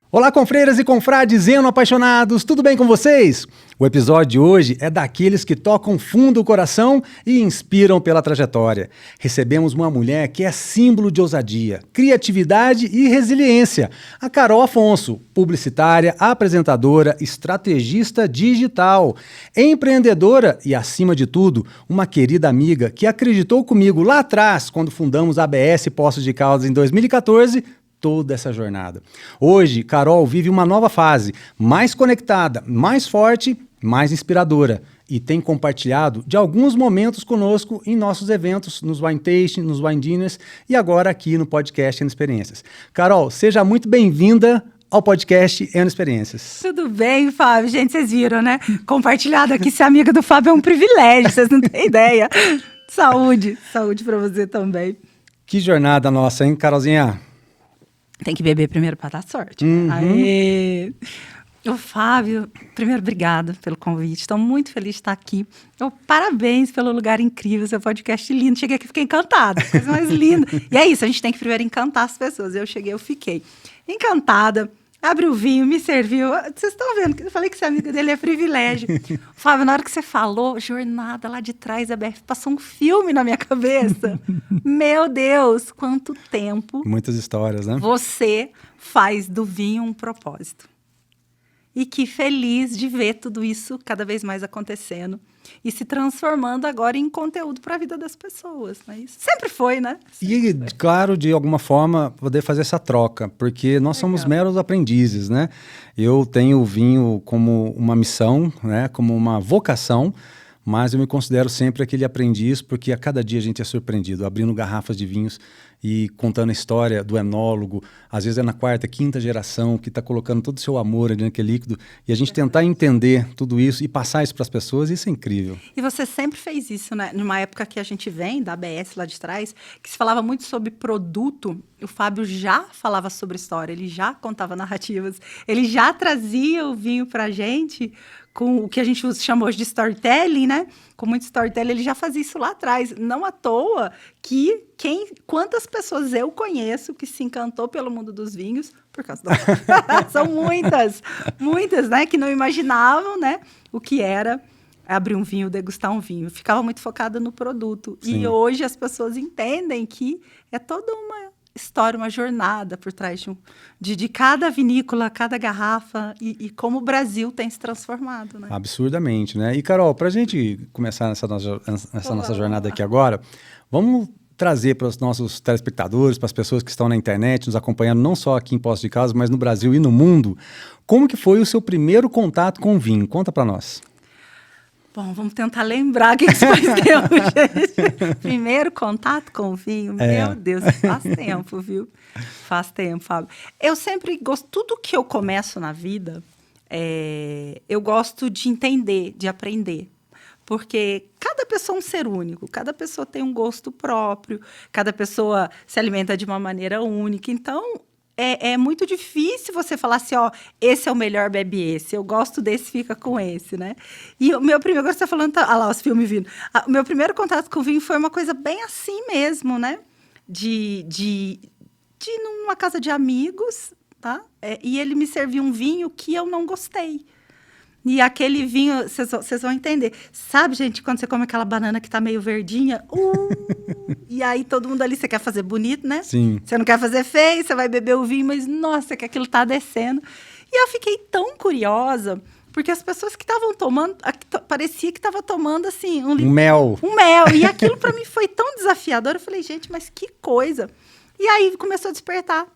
Olá, confreiras e confrades eno-apaixonados, tudo bem com vocês? O episódio de hoje é daqueles que tocam fundo o coração e inspiram pela trajetória. Recebemos uma mulher que é símbolo de ousadia, criatividade e resiliência. A Carol Afonso, publicitária, apresentadora, estrategista digital, empreendedora e, acima de tudo, uma querida amiga que acreditou comigo lá atrás, quando fundamos a ABS Poços de Caldas em 2014, toda essa jornada. Hoje, Carol vive uma nova fase, mais conectada, mais forte, mais inspiradora, e tem compartilhado de alguns momentos conosco em nossos eventos, nos Wine Tasting, nos Wine Dinners e agora aqui no podcast Eno Experiências. Carol, seja muito bem-vinda ao podcast Eno Experiências. Tudo bem, Fábio? Gente, vocês viram, né? Compartilhado aqui, ser amiga do Fábio é um privilégio, vocês não têm ideia. Saúde para você também. Que jornada nossa, hein, Carolzinha? Tem que beber primeiro para dar sorte. Uhum. Aê. O Fábio, primeiro, obrigada pelo convite. Estou muito feliz de estar aqui. Parabéns pelo lugar incrível, seu podcast lindo. Cheguei aqui e fiquei encantada, coisa mais linda. E é isso, a gente tem que primeiro encantar as pessoas. Eu fiquei encantada. Abriu o vinho, me serviu. Vocês estão vendo, eu falei que ser amiga dele é privilégio. Fábio, na hora que você falou, jornada lá de trás da BF, passou um filme na minha cabeça. Meu Deus, quanto tempo. Muitas histórias, né? Você faz do vinho um propósito. E que feliz de ver tudo isso cada vez mais acontecendo e se transformando agora em conteúdo para a vida das pessoas. Né? Isso sempre foi, né? E, claro, de alguma forma, poder fazer essa troca, porque nós somos meros aprendizes, né? Eu tenho o vinho como uma missão, né? Como uma vocação, mas eu me considero sempre aquele aprendiz, porque a cada dia a gente é surpreendido, abrindo garrafas de vinhos e contando a história do enólogo, às vezes é na quarta, quinta geração, que está colocando todo o seu amor ali naquele líquido, e a gente tentar entender tudo isso e passar isso para as pessoas, isso é incrível. E você sempre fez isso, né? Numa época que a gente vem, da ABS lá de trás, que se falava muito sobre produto, o Fábio já falava sobre história, ele já contava narrativas, ele já trazia o vinho para a gente com o que a gente chama hoje de storytelling, né? Com muito storytelling, ele já fazia isso lá atrás. Não à toa que quantas pessoas eu conheço que se encantou pelo mundo dos vinhos por causa do... São muitas, né? Que não imaginavam, né? O que era abrir um vinho, degustar um vinho. Ficava muito focada no produto. Sim. E hoje as pessoas entendem que é toda uma história, uma jornada por trás de cada vinícola, cada garrafa e como o Brasil tem se transformado, né? Absurdamente, né? E, Carol, para a gente começar essa nossa jornada aqui agora, vamos trazer para os nossos telespectadores, para as pessoas que estão na internet, nos acompanhando não só aqui em Poços de Caldas, mas no Brasil e no mundo, como que foi o seu primeiro contato com o vinho? Conta para nós. Bom, vamos tentar lembrar o que faz tempo, gente. Primeiro contato com o vinho, meu Deus, faz tempo, viu? Faz tempo, Fábio. Eu sempre gosto, tudo que eu começo na vida, eu gosto de entender, de aprender. Porque cada pessoa é um ser único, cada pessoa tem um gosto próprio, cada pessoa se alimenta de uma maneira única. Então, é muito difícil você falar assim, ó, esse é o melhor, bebe esse. Eu gosto desse, fica com esse, né? E o meu primeiro, agora você está falando, olha lá, os filmes vindo. O meu primeiro contato com o vinho foi uma coisa bem assim mesmo, né? De ir numa casa de amigos, tá? E ele me serviu um vinho que eu não gostei. E aquele vinho, vocês vão entender. Sabe, gente, quando você come aquela banana que tá meio verdinha? E aí todo mundo ali, você quer fazer bonito, né? Sim. Você não quer fazer feio, você vai beber o vinho, mas nossa, que aquilo tá descendo. E eu fiquei tão curiosa, porque as pessoas que estavam tomando, parecia que estava tomando assim... Um mel. Um mel. E aquilo para mim foi tão desafiador. Eu falei, gente, mas que coisa. E aí começou a despertar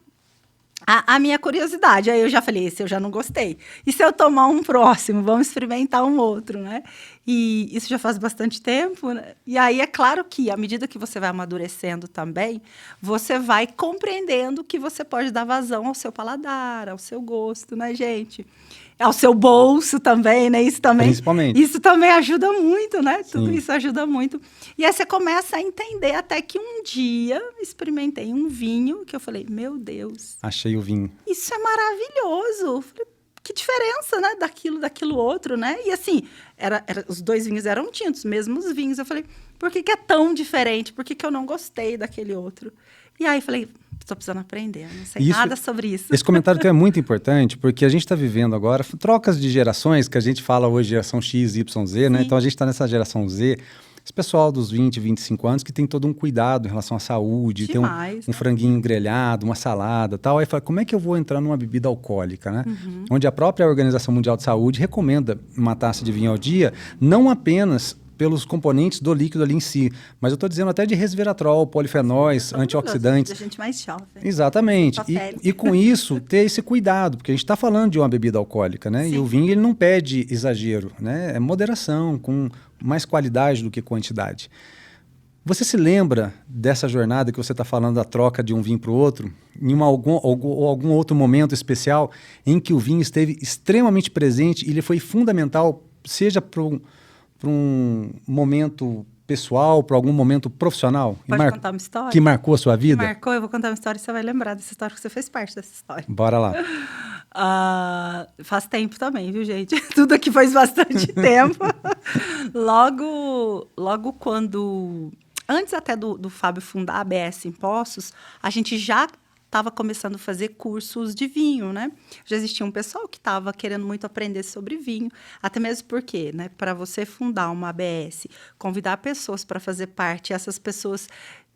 a minha curiosidade. Aí eu já falei, esse eu já não gostei. E se eu tomar um próximo? Vamos experimentar um outro, né? E isso já faz bastante tempo, né? E aí é claro que, à medida que você vai amadurecendo também, você vai compreendendo que você pode dar vazão ao seu paladar, ao seu gosto, né, gente? Ao seu bolso também, né? Principalmente. Isso também ajuda muito, né? Sim. Tudo isso ajuda muito. E aí você começa a entender, até que um dia experimentei um vinho que eu falei, meu Deus. Achei o vinho. Isso é maravilhoso. Eu falei, que diferença, né? Daquilo outro, né? E assim, os dois vinhos eram tintos, mesmos vinhos. Eu falei, por que é tão diferente? Por que eu não gostei daquele outro? E aí falei, Estou precisando aprender, não sei nada sobre isso. Esse comentário teu é muito importante, porque a gente está vivendo agora trocas de gerações, que a gente fala hoje geração X, Y, Z, né? Então a gente está nessa geração Z, esse pessoal dos 20, 25 anos que tem todo um cuidado em relação à saúde, Demais, tem um franguinho grelhado, uma salada, tal. Aí fala, como é que eu vou entrar numa bebida alcoólica, né? Onde a própria Organização Mundial de Saúde recomenda uma taça de vinho ao dia, não apenas pelos componentes do líquido ali em si, mas eu estou dizendo até de resveratrol, polifenóis, antioxidantes. A gente mais jovem. Exatamente. E com isso, ter esse cuidado, porque a gente está falando de uma bebida alcoólica, né? Sim. E o vinho ele não pede exagero, né? É moderação, com mais qualidade do que quantidade. Você se lembra dessa jornada que você está falando da troca de um vinho para o outro, em algum outro momento especial em que o vinho esteve extremamente presente e ele foi fundamental, seja para um momento pessoal, para algum momento profissional? Pode contar uma história? Que marcou a sua vida? Marcou, eu vou contar uma história e você vai lembrar dessa história, porque você fez parte dessa história. Bora lá. Faz tempo também, viu, gente? Tudo aqui faz bastante tempo. Logo quando... Antes até do Fábio fundar a ABS em Poços, a gente já estava começando a fazer cursos de vinho, né? Já existia um pessoal que estava querendo muito aprender sobre vinho, até mesmo porque, né, para você fundar uma ABS, convidar pessoas para fazer parte, essas pessoas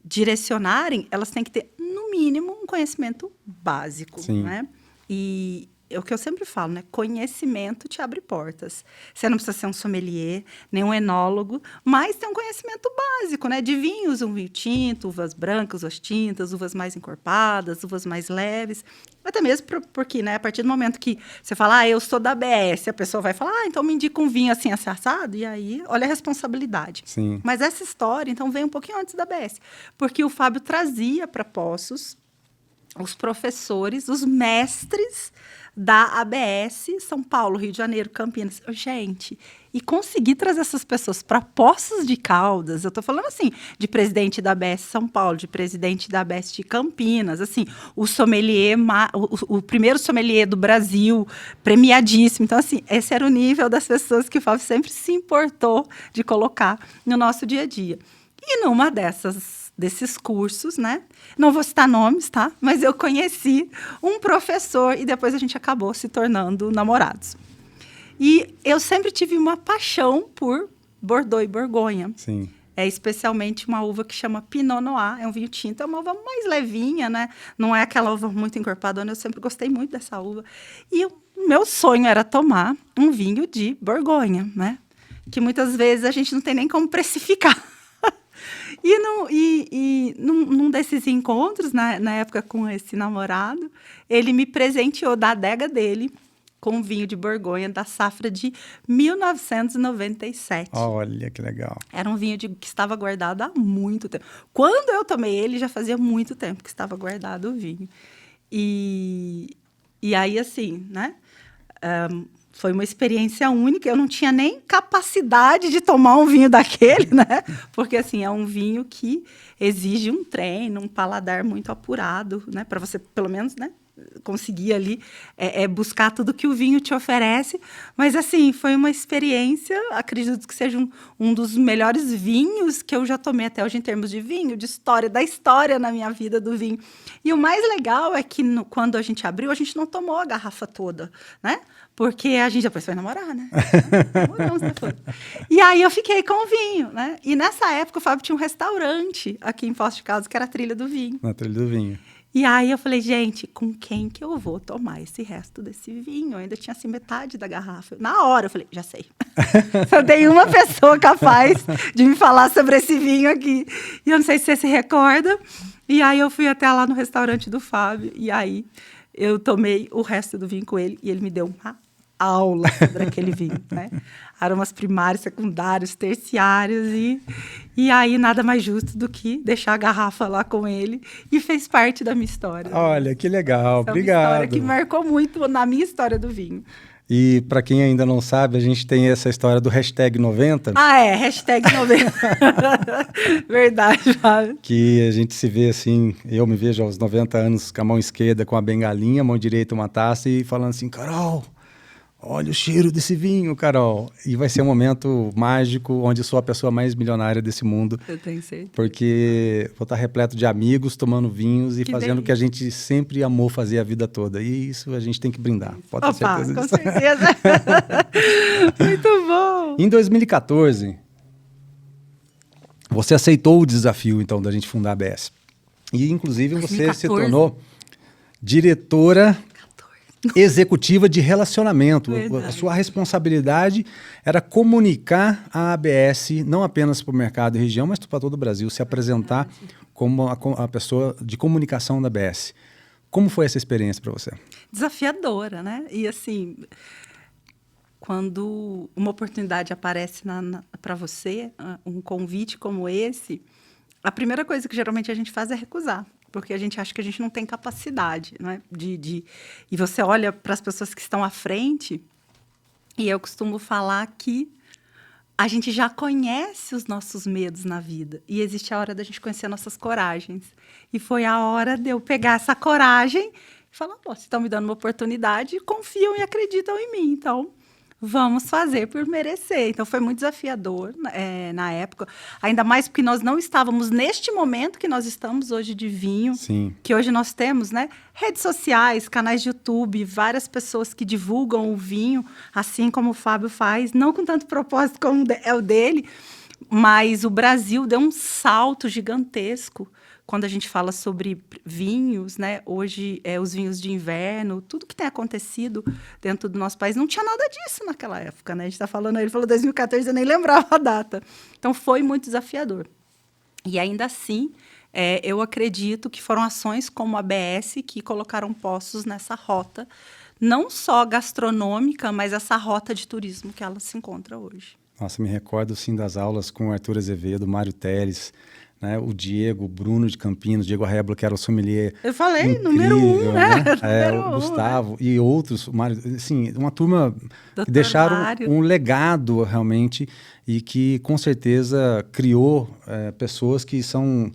direcionarem, elas têm que ter, no mínimo, um conhecimento básico, Sim. né? E é o que eu sempre falo, né? Conhecimento te abre portas. Você não precisa ser um sommelier, nem um enólogo, mas tem um conhecimento básico, né? De vinhos, um vinho tinto, uvas brancas, uvas tintas, uvas mais encorpadas, uvas mais leves. Até mesmo porque, né? A partir do momento que você fala, eu sou da ABS, a pessoa vai falar, então me indica um vinho assim, assado, e aí, olha a responsabilidade. Sim. Mas essa história, então, vem um pouquinho antes da ABS, porque o Fábio trazia para Poços os professores, os mestres da ABS, São Paulo, Rio de Janeiro, Campinas. Gente, e conseguir trazer essas pessoas para Poços de Caldas, eu estou falando assim, de presidente da ABS São Paulo, de presidente da ABS de Campinas, assim, o sommelier, o primeiro sommelier do Brasil, premiadíssimo. Então, assim, esse era o nível das pessoas que o Fábio sempre se importou de colocar no nosso dia a dia. E numa desses cursos, né? Não vou citar nomes, tá? Mas eu conheci um professor e depois a gente acabou se tornando namorados. E eu sempre tive uma paixão por Bordeaux e Borgonha. Sim. É especialmente uma uva que chama Pinot Noir, é um vinho tinto, é uma uva mais levinha, né? Não é aquela uva muito encorpadona, eu sempre gostei muito dessa uva. E o meu sonho era tomar um vinho de Borgonha, né? Que muitas vezes a gente não tem nem como precificar. E num desses encontros, na época com esse namorado, ele me presenteou da adega dele com um vinho de Borgonha da safra de 1997. Olha, que legal. Era um vinho que estava guardado há muito tempo. Quando eu tomei ele, já fazia muito tempo que estava guardado o vinho. E aí, assim, né? Foi uma experiência única. Eu não tinha nem capacidade de tomar um vinho daquele, né? Porque, assim, é um vinho que exige um treino, um paladar muito apurado, né? Para você, pelo menos, né? Conseguir ali buscar tudo que o vinho te oferece. Mas, assim, foi uma experiência, acredito que seja um dos melhores vinhos que eu já tomei até hoje em termos de vinho, de história, da história na minha vida do vinho. E o mais legal é que quando a gente abriu, a gente não tomou a garrafa toda, né? Porque a gente depois foi namorar, né? Namoramos depois. E aí eu fiquei com o vinho, né? E nessa época o Fábio tinha um restaurante aqui em Poços de Caldas, que era a Trilha do Vinho. Na Trilha do Vinho. E aí eu falei, gente, com quem que eu vou tomar esse resto desse vinho? Eu ainda tinha assim metade da garrafa. Na hora eu falei, já sei. Só tem uma pessoa capaz de me falar sobre esse vinho aqui. E eu não sei se você se recorda. E aí eu fui até lá no restaurante do Fábio. E aí eu tomei o resto do vinho com ele. E ele me deu uma aula sobre aquele vinho, né? Aromas primários, secundários, terciários e aí nada mais justo do que deixar a garrafa lá com ele e fez parte da minha história. Olha, que legal, essa obrigado. É uma história que marcou muito na minha história do vinho. E para quem ainda não sabe, a gente tem essa história do hashtag 90. Hashtag 90. Verdade, Fábio. Que a gente se vê assim, eu me vejo aos 90 anos com a mão esquerda com a bengalinha, a mão direita uma taça e falando assim, Carol, olha o cheiro desse vinho, Carol. E vai ser um momento mágico, onde sou a pessoa mais milionária desse mundo. Eu tenho certeza. Porque vou estar repleto de amigos, tomando vinhos e fazendo o que a gente sempre amou fazer a vida toda. E isso a gente tem que brindar. Pode ter certeza disso. Com certeza. Muito bom. Em 2014, você aceitou o desafio, então, da gente fundar a ABS. E, inclusive, você 2014. se tornou diretora executiva de relacionamento. Verdade. A sua responsabilidade era comunicar a ABS, não apenas para o mercado e região, mas para todo o Brasil, se apresentar como a pessoa de comunicação da ABS. Como foi essa experiência para você? Desafiadora, né? E assim, quando uma oportunidade aparece para você, um convite como esse, a primeira coisa que geralmente a gente faz é recusar. Porque a gente acha que a gente não tem capacidade, né? E você olha para as pessoas que estão à frente, e eu costumo falar que a gente já conhece os nossos medos na vida. E existe a hora da gente conhecer nossas coragens. E foi a hora de eu pegar essa coragem e falar, vocês estão me dando uma oportunidade, confiam e acreditam em mim. Então, vamos fazer por merecer. Então, foi muito desafiador na época. Ainda mais porque nós não estávamos neste momento que nós estamos hoje de vinho. Sim. Que hoje nós temos, né? Redes sociais, canais de YouTube, várias pessoas que divulgam o vinho, assim como o Fábio faz. Não com tanto propósito como é o dele, mas o Brasil deu um salto gigantesco quando a gente fala sobre vinhos, né? Hoje, os vinhos de inverno, tudo que tem acontecido dentro do nosso país, não tinha nada disso naquela época, né? A gente está falando, ele falou 2014, eu nem lembrava a data. Então, foi muito desafiador. E ainda assim, eu acredito que foram ações como a ABS que colocaram Poços nessa rota, não só gastronômica, mas essa rota de turismo que ela se encontra hoje. Nossa, me recordo, sim, das aulas com o Arthur Azevedo, Mário Teles, né, o Diego, o Bruno de Campinos, Diego Arreblo, que era o sommelier. Eu falei, incrível, número 1, né? O Gustavo, né? E outros, o Mário, assim, uma turma Dr. que deixaram Mário. Um legado realmente e que com certeza criou pessoas que são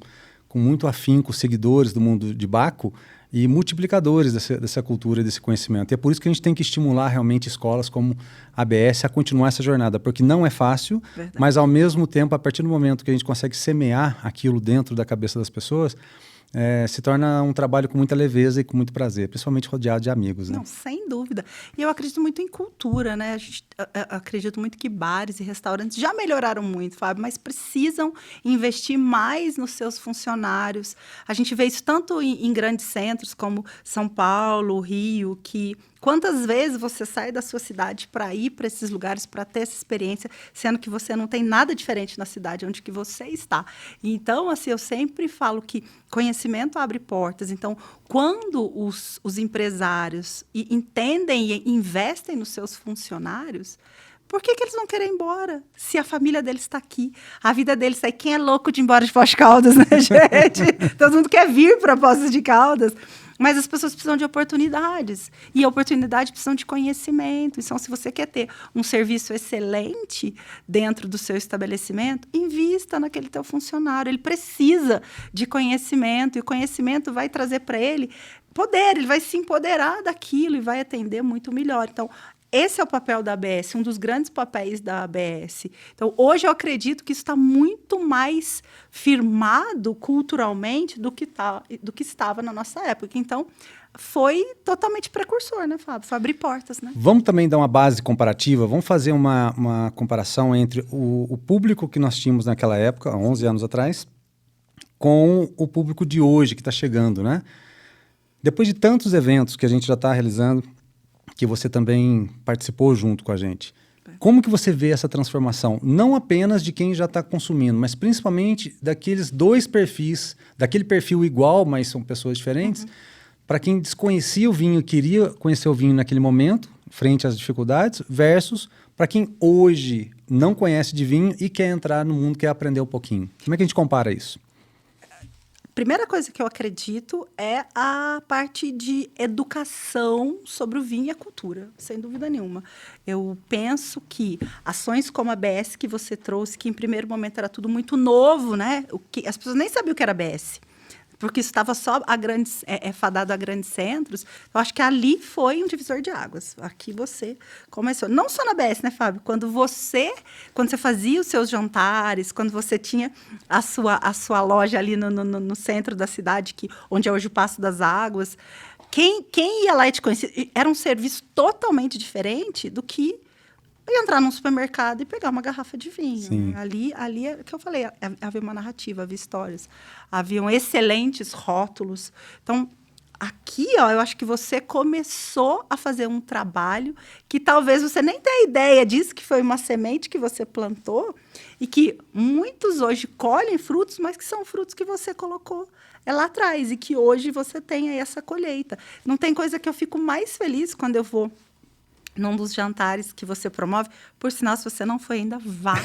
com muito afinco, seguidores do mundo de Baco e multiplicadores dessa cultura, desse conhecimento. E é por isso que a gente tem que estimular realmente escolas como a ABS a continuar essa jornada, porque não é fácil, Verdade. Mas ao mesmo tempo, a partir do momento que a gente consegue semear aquilo dentro da cabeça das pessoas, se torna um trabalho com muita leveza e com muito prazer, principalmente rodeado de amigos, né? Não, sem dúvida. E eu acredito muito em cultura, né? Acredito muito que bares e restaurantes já melhoraram muito, Fábio, mas precisam investir mais nos seus funcionários. A gente vê isso tanto em grandes centros como São Paulo, Rio, que quantas vezes você sai da sua cidade para ir para esses lugares, para ter essa experiência, sendo que você não tem nada diferente na cidade onde que você está. Então, assim, eu sempre falo que conhecimento abre portas. Então, quando os empresários entendem e investem nos seus funcionários, por que eles vão querer ir embora? Se a família deles está aqui, a vida deles está aí. Quem é louco de ir embora de Poços de Caldas, né, gente? Todo mundo quer vir para Poços de Caldas. Mas as pessoas precisam de oportunidades. E a oportunidade precisam de conhecimento. Então, se você quer ter um serviço excelente dentro do seu estabelecimento, invista naquele teu funcionário. Ele precisa de conhecimento. E o conhecimento vai trazer para ele poder. Ele vai se empoderar daquilo e vai atender muito melhor. Então, esse é o papel da ABS, um dos grandes papéis da ABS. Então, hoje eu acredito que isso está muito mais firmado culturalmente do que estava na nossa época. Então, foi totalmente precursor, né, Fábio? Foi abrir portas, né? Vamos também dar uma base comparativa, vamos fazer uma comparação entre o público que nós tínhamos naquela época, há 11 anos atrás, com o público de hoje que está chegando, né? Depois de tantos eventos que a gente já está realizando, que você também participou junto com a gente. Como que você vê essa transformação? Não apenas de quem já está consumindo, mas principalmente daqueles dois perfis, daquele perfil igual, mas são pessoas diferentes, para quem desconhecia o vinho, queria conhecer o vinho naquele momento, frente às dificuldades, versus para quem hoje não conhece de vinho e quer entrar no mundo, quer aprender um pouquinho. Como é que a gente compara isso? Primeira coisa que eu acredito é a parte de educação sobre o vinho e a cultura, sem dúvida nenhuma. Eu penso que ações como a ABS que você trouxe, que em primeiro momento era tudo muito novo, né? As pessoas nem sabiam o que era ABS. porque isso estava só fadado a grandes centros. Eu acho que ali foi um divisor de águas. Aqui você começou. Não só na BS, né, Fábio? Quando você fazia os seus jantares, quando você tinha a sua loja ali no centro da cidade, onde é hoje o Passo das Águas, quem ia lá e te conhecia, era um serviço totalmente diferente do que entrar num supermercado e pegar uma garrafa de vinho. Né? Ali é o que eu falei, havia uma narrativa, havia histórias, haviam excelentes rótulos. Então, aqui, ó, eu acho que você começou a fazer um trabalho que talvez você nem tenha ideia disso, que foi uma semente que você plantou e que muitos hoje colhem frutos, mas que são frutos que você colocou lá atrás e que hoje você tem aí essa colheita. Não tem coisa que eu fico mais feliz quando eu vou num dos jantares que você promove. Por sinal, se você não foi ainda, vá.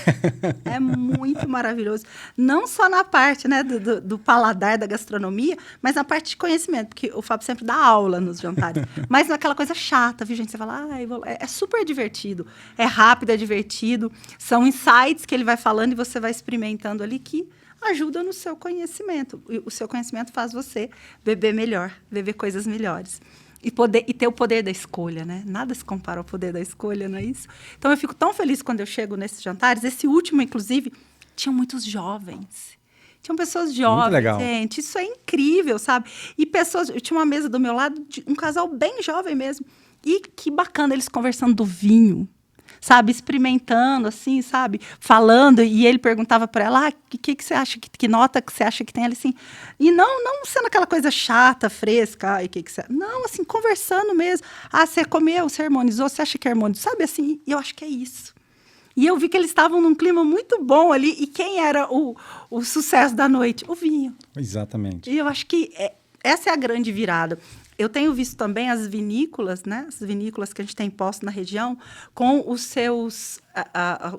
É muito maravilhoso. Não só na parte, né, do paladar da gastronomia, mas na parte de conhecimento, porque o Fábio sempre dá aula nos jantares. Mas naquela coisa chata, viu, gente? Você fala, é super divertido. É rápido, é divertido. São insights que ele vai falando e você vai experimentando ali que ajuda no seu conhecimento. O seu conhecimento faz você beber melhor, beber coisas melhores. E ter o poder da escolha, né? Nada se compara ao poder da escolha, não é isso? Então, eu fico tão feliz quando eu chego nesses jantares. Esse último, inclusive, tinham muitos jovens. Tinham pessoas jovens, muito legal. Gente. Isso é incrível, sabe? E pessoas... Eu tinha uma mesa do meu lado, um casal bem jovem mesmo. E que bacana, eles conversando do vinho. Sabe, experimentando, assim, sabe, falando, e ele perguntava para ela, o que você acha, que nota que você acha que tem? Ela assim, e não sendo aquela coisa chata, fresca, e que você... Não, assim, conversando mesmo. Você comeu, você harmonizou, você acha que harmonizou? Sabe, assim, e eu acho que é isso. E eu vi que eles estavam num clima muito bom ali, e quem era o sucesso da noite? O vinho. Exatamente. E eu acho que essa é a grande virada. Eu tenho visto também as vinícolas, né? As vinícolas que a gente tem posto na região, com os seus... a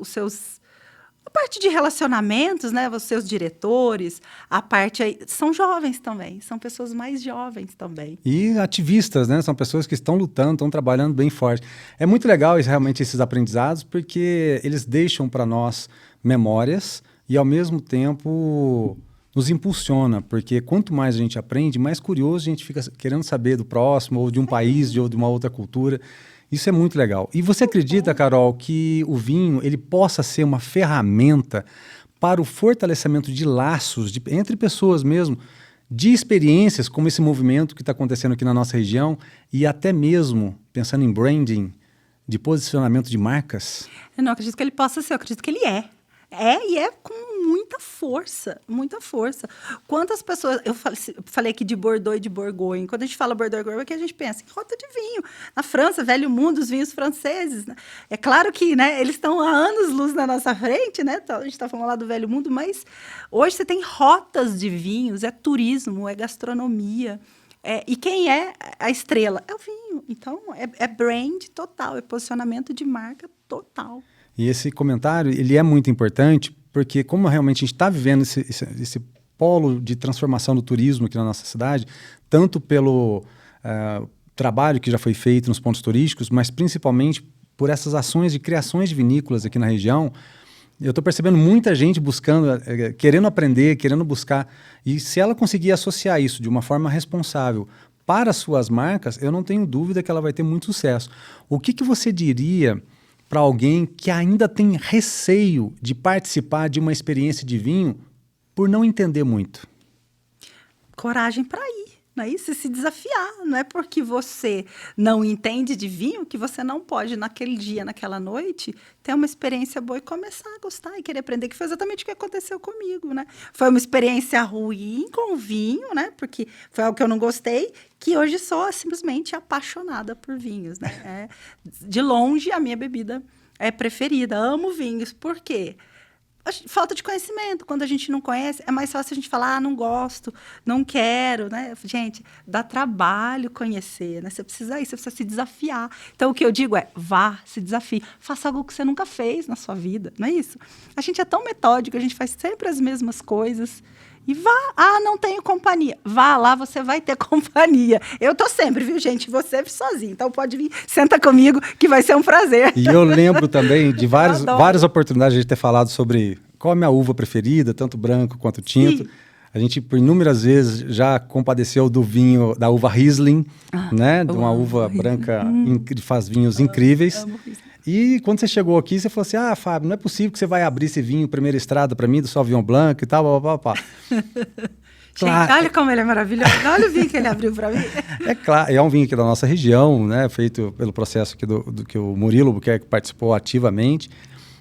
parte de relacionamentos, né? Os seus diretores, a parte aí... São jovens também, são pessoas mais jovens também. E ativistas, né? São pessoas que estão lutando, estão trabalhando bem forte. É muito legal realmente esses aprendizados, porque eles deixam para nós memórias e, ao mesmo tempo... nos impulsiona, porque quanto mais a gente aprende, mais curioso a gente fica querendo saber do próximo, ou de um país, ou de uma outra cultura. Isso é muito legal. E você acredita, Carol, que o vinho ele possa ser uma ferramenta para o fortalecimento de laços entre pessoas mesmo, de experiências como esse movimento que está acontecendo aqui na nossa região, e até mesmo, pensando em branding, de posicionamento de marcas? Eu não acredito que ele possa ser, eu acredito que ele é. E é com muita força, muita força. Quantas pessoas... Eu falei aqui de Bordeaux e de Bourgogne. Quando a gente fala Bordeaux e Bourgogne, é que a gente pensa em rota de vinho. Na França, velho mundo, os vinhos franceses. Né? É claro que, né, eles estão há anos-luz na nossa frente, né? A gente está falando lá do velho mundo, mas hoje você tem rotas de vinhos, é turismo, é gastronomia. E quem é a estrela? É o vinho. Então, é brand total, é posicionamento de marca total. E esse comentário, ele é muito importante, porque como realmente a gente está vivendo esse polo de transformação do turismo aqui na nossa cidade, tanto pelo trabalho que já foi feito nos pontos turísticos, mas principalmente por essas ações de criações de vinícolas aqui na região, eu estou percebendo muita gente buscando, querendo aprender, querendo buscar. E se ela conseguir associar isso de uma forma responsável para as suas marcas, eu não tenho dúvida que ela vai ter muito sucesso. O que você diria para alguém que ainda tem receio de participar de uma experiência de vinho por não entender muito? Coragem para ir, não é isso? Se desafiar. Não é porque você não entende de vinho que você não pode, naquele dia, naquela noite, ter uma experiência boa e começar a gostar e querer aprender, que foi exatamente o que aconteceu comigo, né? Foi uma experiência ruim com vinho, né? Porque foi algo que eu não gostei, que hoje sou simplesmente apaixonada por vinhos, né? De longe, a minha bebida preferida. Amo vinhos. Por quê? Falta de conhecimento. Quando a gente não conhece, é mais fácil a gente falar, não gosto, não quero, né? Gente, dá trabalho conhecer, né? Você precisa se desafiar. Então, o que eu digo é, vá, se desafie. Faça algo que você nunca fez na sua vida, não é isso? A gente é tão metódico, a gente faz sempre as mesmas coisas. E vá, não tenho companhia. Vá lá, você vai ter companhia. Eu tô sempre, viu, gente? Você sozinho. Então pode vir, senta comigo, que vai ser um prazer. E eu lembro também de várias oportunidades de a gente ter falado sobre qual é a minha uva preferida, tanto branco quanto tinto. Sim. A gente, por inúmeras vezes, já compadeceu do vinho da uva Riesling, né? De uma uva branca que faz vinhos incríveis. Amo Riesling. E quando você chegou aqui, você falou assim, Fábio, não é possível que você vai abrir esse vinho Primeira Estrada para mim, do Sauvignon Blanc e tal, papapá. Gente, olha como ele é maravilhoso. Olha o vinho que ele abriu para mim. É claro, é um vinho aqui da nossa região, né? Feito pelo processo aqui do que o Murilo Albuquerque participou ativamente.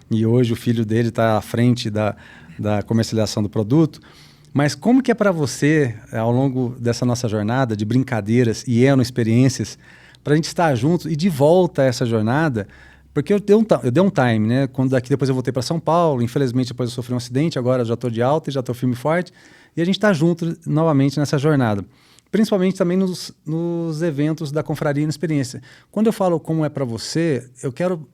E hoje o filho dele está à frente da comercialização do produto. Mas como que é para você, ao longo dessa nossa jornada de brincadeiras e experiências, para a gente estar juntos e de volta a essa jornada? Porque eu dei um time, né? Quando daqui depois eu voltei para São Paulo, infelizmente depois eu sofri um acidente, agora eu já estou de alta e já estou firme e forte. E a gente está junto novamente nessa jornada. Principalmente também nos eventos da Confraria Inexperiência. Quando eu falo como é para você, eu quero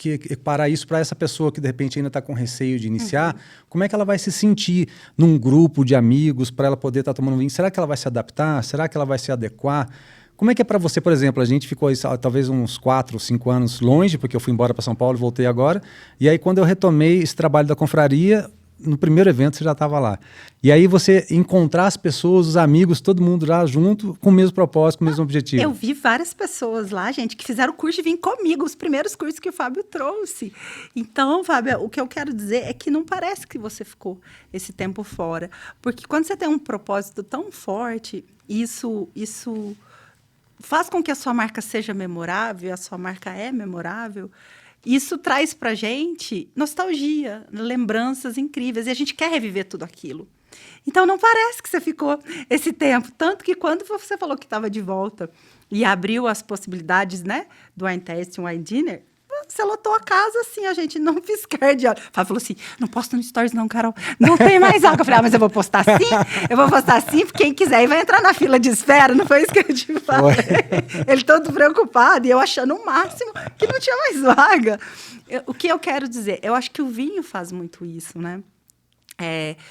equiparar isso para essa pessoa que de repente ainda está com receio de iniciar, como é que ela vai se sentir num grupo de amigos para ela poder estar tomando vinho? Será que ela vai se adaptar? Será que ela vai se adequar? Como é que é para você, por exemplo? A gente ficou talvez uns 4 ou 5 anos longe, porque eu fui embora para São Paulo e voltei agora. E aí quando eu retomei esse trabalho da confraria, no primeiro evento você já estava lá. E aí você encontrar as pessoas, os amigos, todo mundo já junto, com o mesmo propósito, com o mesmo objetivo. Eu vi várias pessoas lá, gente, que fizeram o curso de vinho comigo, os primeiros cursos que o Fábio trouxe. Então, Fábio, o que eu quero dizer é que não parece que você ficou esse tempo fora. Porque quando você tem um propósito tão forte, isso faz com que a sua marca seja memorável, a sua marca é memorável. Isso traz pra gente nostalgia, lembranças incríveis. E a gente quer reviver tudo aquilo. Então, não parece que você ficou esse tempo. Tanto que quando você falou que estava de volta e abriu as possibilidades, né, do Wine Tasting, Wine Dinner, você lotou a casa assim, a gente não piscar de olho. Fábio falou assim, não posta no Stories não, Carol. Não tem mais água. Eu falei, mas eu vou postar sim. Eu vou postar sim, porque quem quiser e vai entrar na fila de espera. Não foi isso que eu te falei. Ele todo preocupado e eu achando o máximo que não tinha mais vaga. O que eu quero dizer? Eu acho que o vinho faz muito isso, né?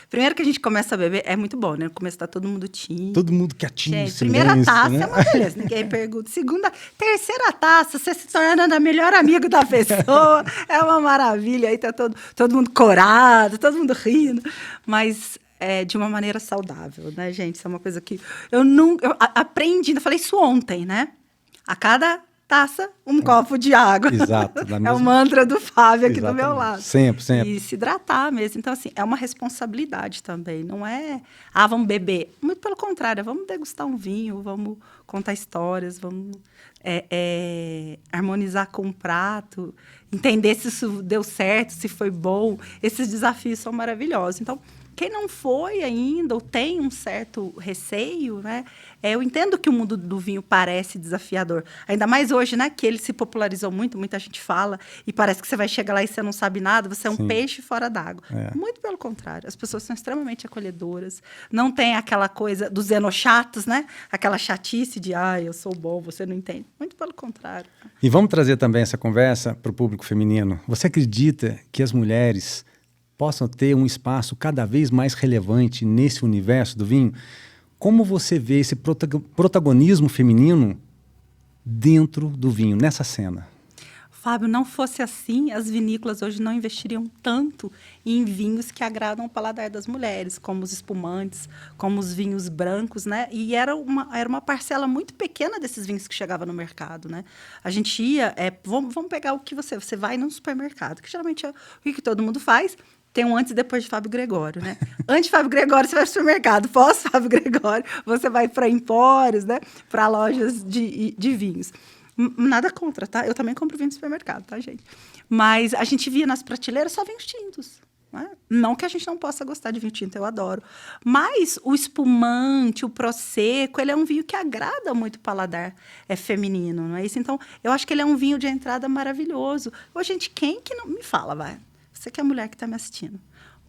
Primeiro que a gente começa a beber, é muito bom, né? No começo tá todo mundo tímido. Todo mundo quietinho, silêncio, primeira taça, né? é uma beleza, ninguém pergunta. Segunda, terceira taça, você se tornando a melhor amigo da pessoa, é uma maravilha. Aí tá todo mundo corado, todo mundo rindo. Mas de uma maneira saudável, né, gente? Isso é uma coisa que eu aprendi, eu falei isso ontem, né? A cada taça, um copo de água. Exato. É o mantra do Fábio aqui do meu lado. Sempre, sempre. E se hidratar mesmo. Então, assim, é uma responsabilidade também. Não é, vamos beber. Muito pelo contrário, vamos degustar um vinho, vamos contar histórias, vamos harmonizar com um prato, entender se isso deu certo, se foi bom. Esses desafios são maravilhosos. Então, quem não foi ainda ou tem um certo receio, né? Eu entendo que o mundo do vinho parece desafiador. Ainda mais hoje, né? Que ele se popularizou muito, muita gente fala, e parece que você vai chegar lá e você não sabe nada, você é um peixe fora d'água. Muito pelo contrário. As pessoas são extremamente acolhedoras. Não tem aquela coisa dos enochatos, né? Aquela chatice de, eu sou bom, você não entende. Muito pelo contrário. E vamos trazer também essa conversa para o público feminino. Você acredita que as mulheres possam ter um espaço cada vez mais relevante nesse universo do vinho? Como você vê esse protagonismo feminino dentro do vinho, nessa cena? Fábio, não fosse assim, as vinícolas hoje não investiriam tanto em vinhos que agradam o paladar das mulheres, como os espumantes, como os vinhos brancos, né? E era uma parcela muito pequena desses vinhos que chegava no mercado, né? A gente ia, vamos pegar o que você vai no supermercado, que geralmente é o que todo mundo faz. Tem um antes e depois de Fábio Gregório, né? Antes de Fábio Gregório, você vai para o supermercado. Pós Fábio Gregório, você vai para empórios, né? Para lojas de vinhos. Nada contra, tá? Eu também compro vinho no supermercado, tá, gente? Mas a gente via nas prateleiras só vinhos tintos. Né? Não que a gente não possa gostar de vinho tinto, eu adoro. Mas o espumante, o prosecco, ele é um vinho que agrada muito o paladar feminino, não é isso? Então, eu acho que ele é um vinho de entrada maravilhoso. Ô, gente, quem que não... Me fala, vai. Você que é a mulher que está me assistindo.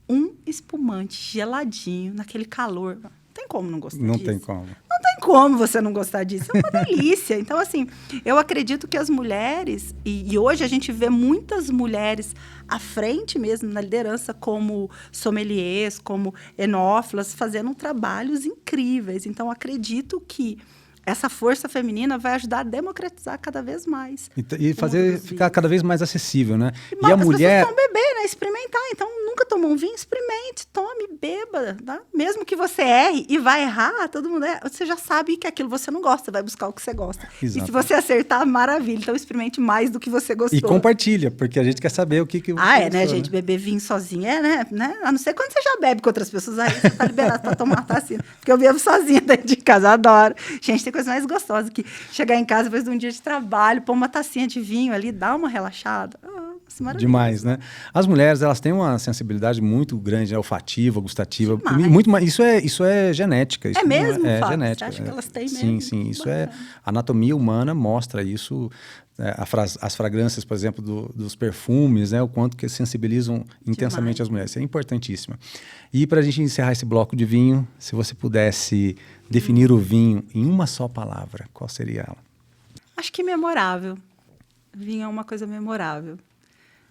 Um espumante geladinho, naquele calor. Não tem como não gostar disso. Não tem como. Não tem como você não gostar disso. É uma delícia. Então, assim, eu acredito que as mulheres... E hoje a gente vê muitas mulheres à frente mesmo, na liderança, como sommeliers, como enófilas, fazendo trabalhos incríveis. Então, acredito que essa força feminina vai ajudar a democratizar cada vez mais. E fazer ficar cada vez mais acessível, né? E a mulher... As pessoas vão beber, né? Experimentar. Então, nunca tomou um vinho, experimente, tome, beba, tá? Mesmo que você erre e vai errar, todo mundo você já sabe que aquilo você não gosta, vai buscar o que você gosta. Exato. E se você acertar, maravilha. Então, experimente mais do que você gostou. E compartilha, porque a gente quer saber o que você né, gostou, gente? Beber vinho sozinho né? A não ser quando você já bebe com outras pessoas, aí você tá liberado pra tomar uma tacinha. Porque eu bebo sozinha dentro de casa, adoro. Gente, tem coisa mais gostosa que chegar em casa depois de um dia de trabalho, pôr uma tacinha de vinho ali, dar uma relaxada. Demais, né? As mulheres, elas têm uma sensibilidade muito grande, né? Olfativa, gustativa. Demais. Muito mais. Isso é genética. Isso mesmo, é Fábio? genética. Você acha que elas têm sim, mesmo? sim. Isso Bacana. a anatomia humana mostra isso. As fragrâncias, por exemplo, dos perfumes, né? O quanto que sensibilizam intensamente as mulheres. Isso é importantíssimo. E para a gente encerrar esse bloco de vinho, se você pudesse definir o vinho em uma só palavra, qual seria ela? Acho que memorável. Vinho é uma coisa memorável.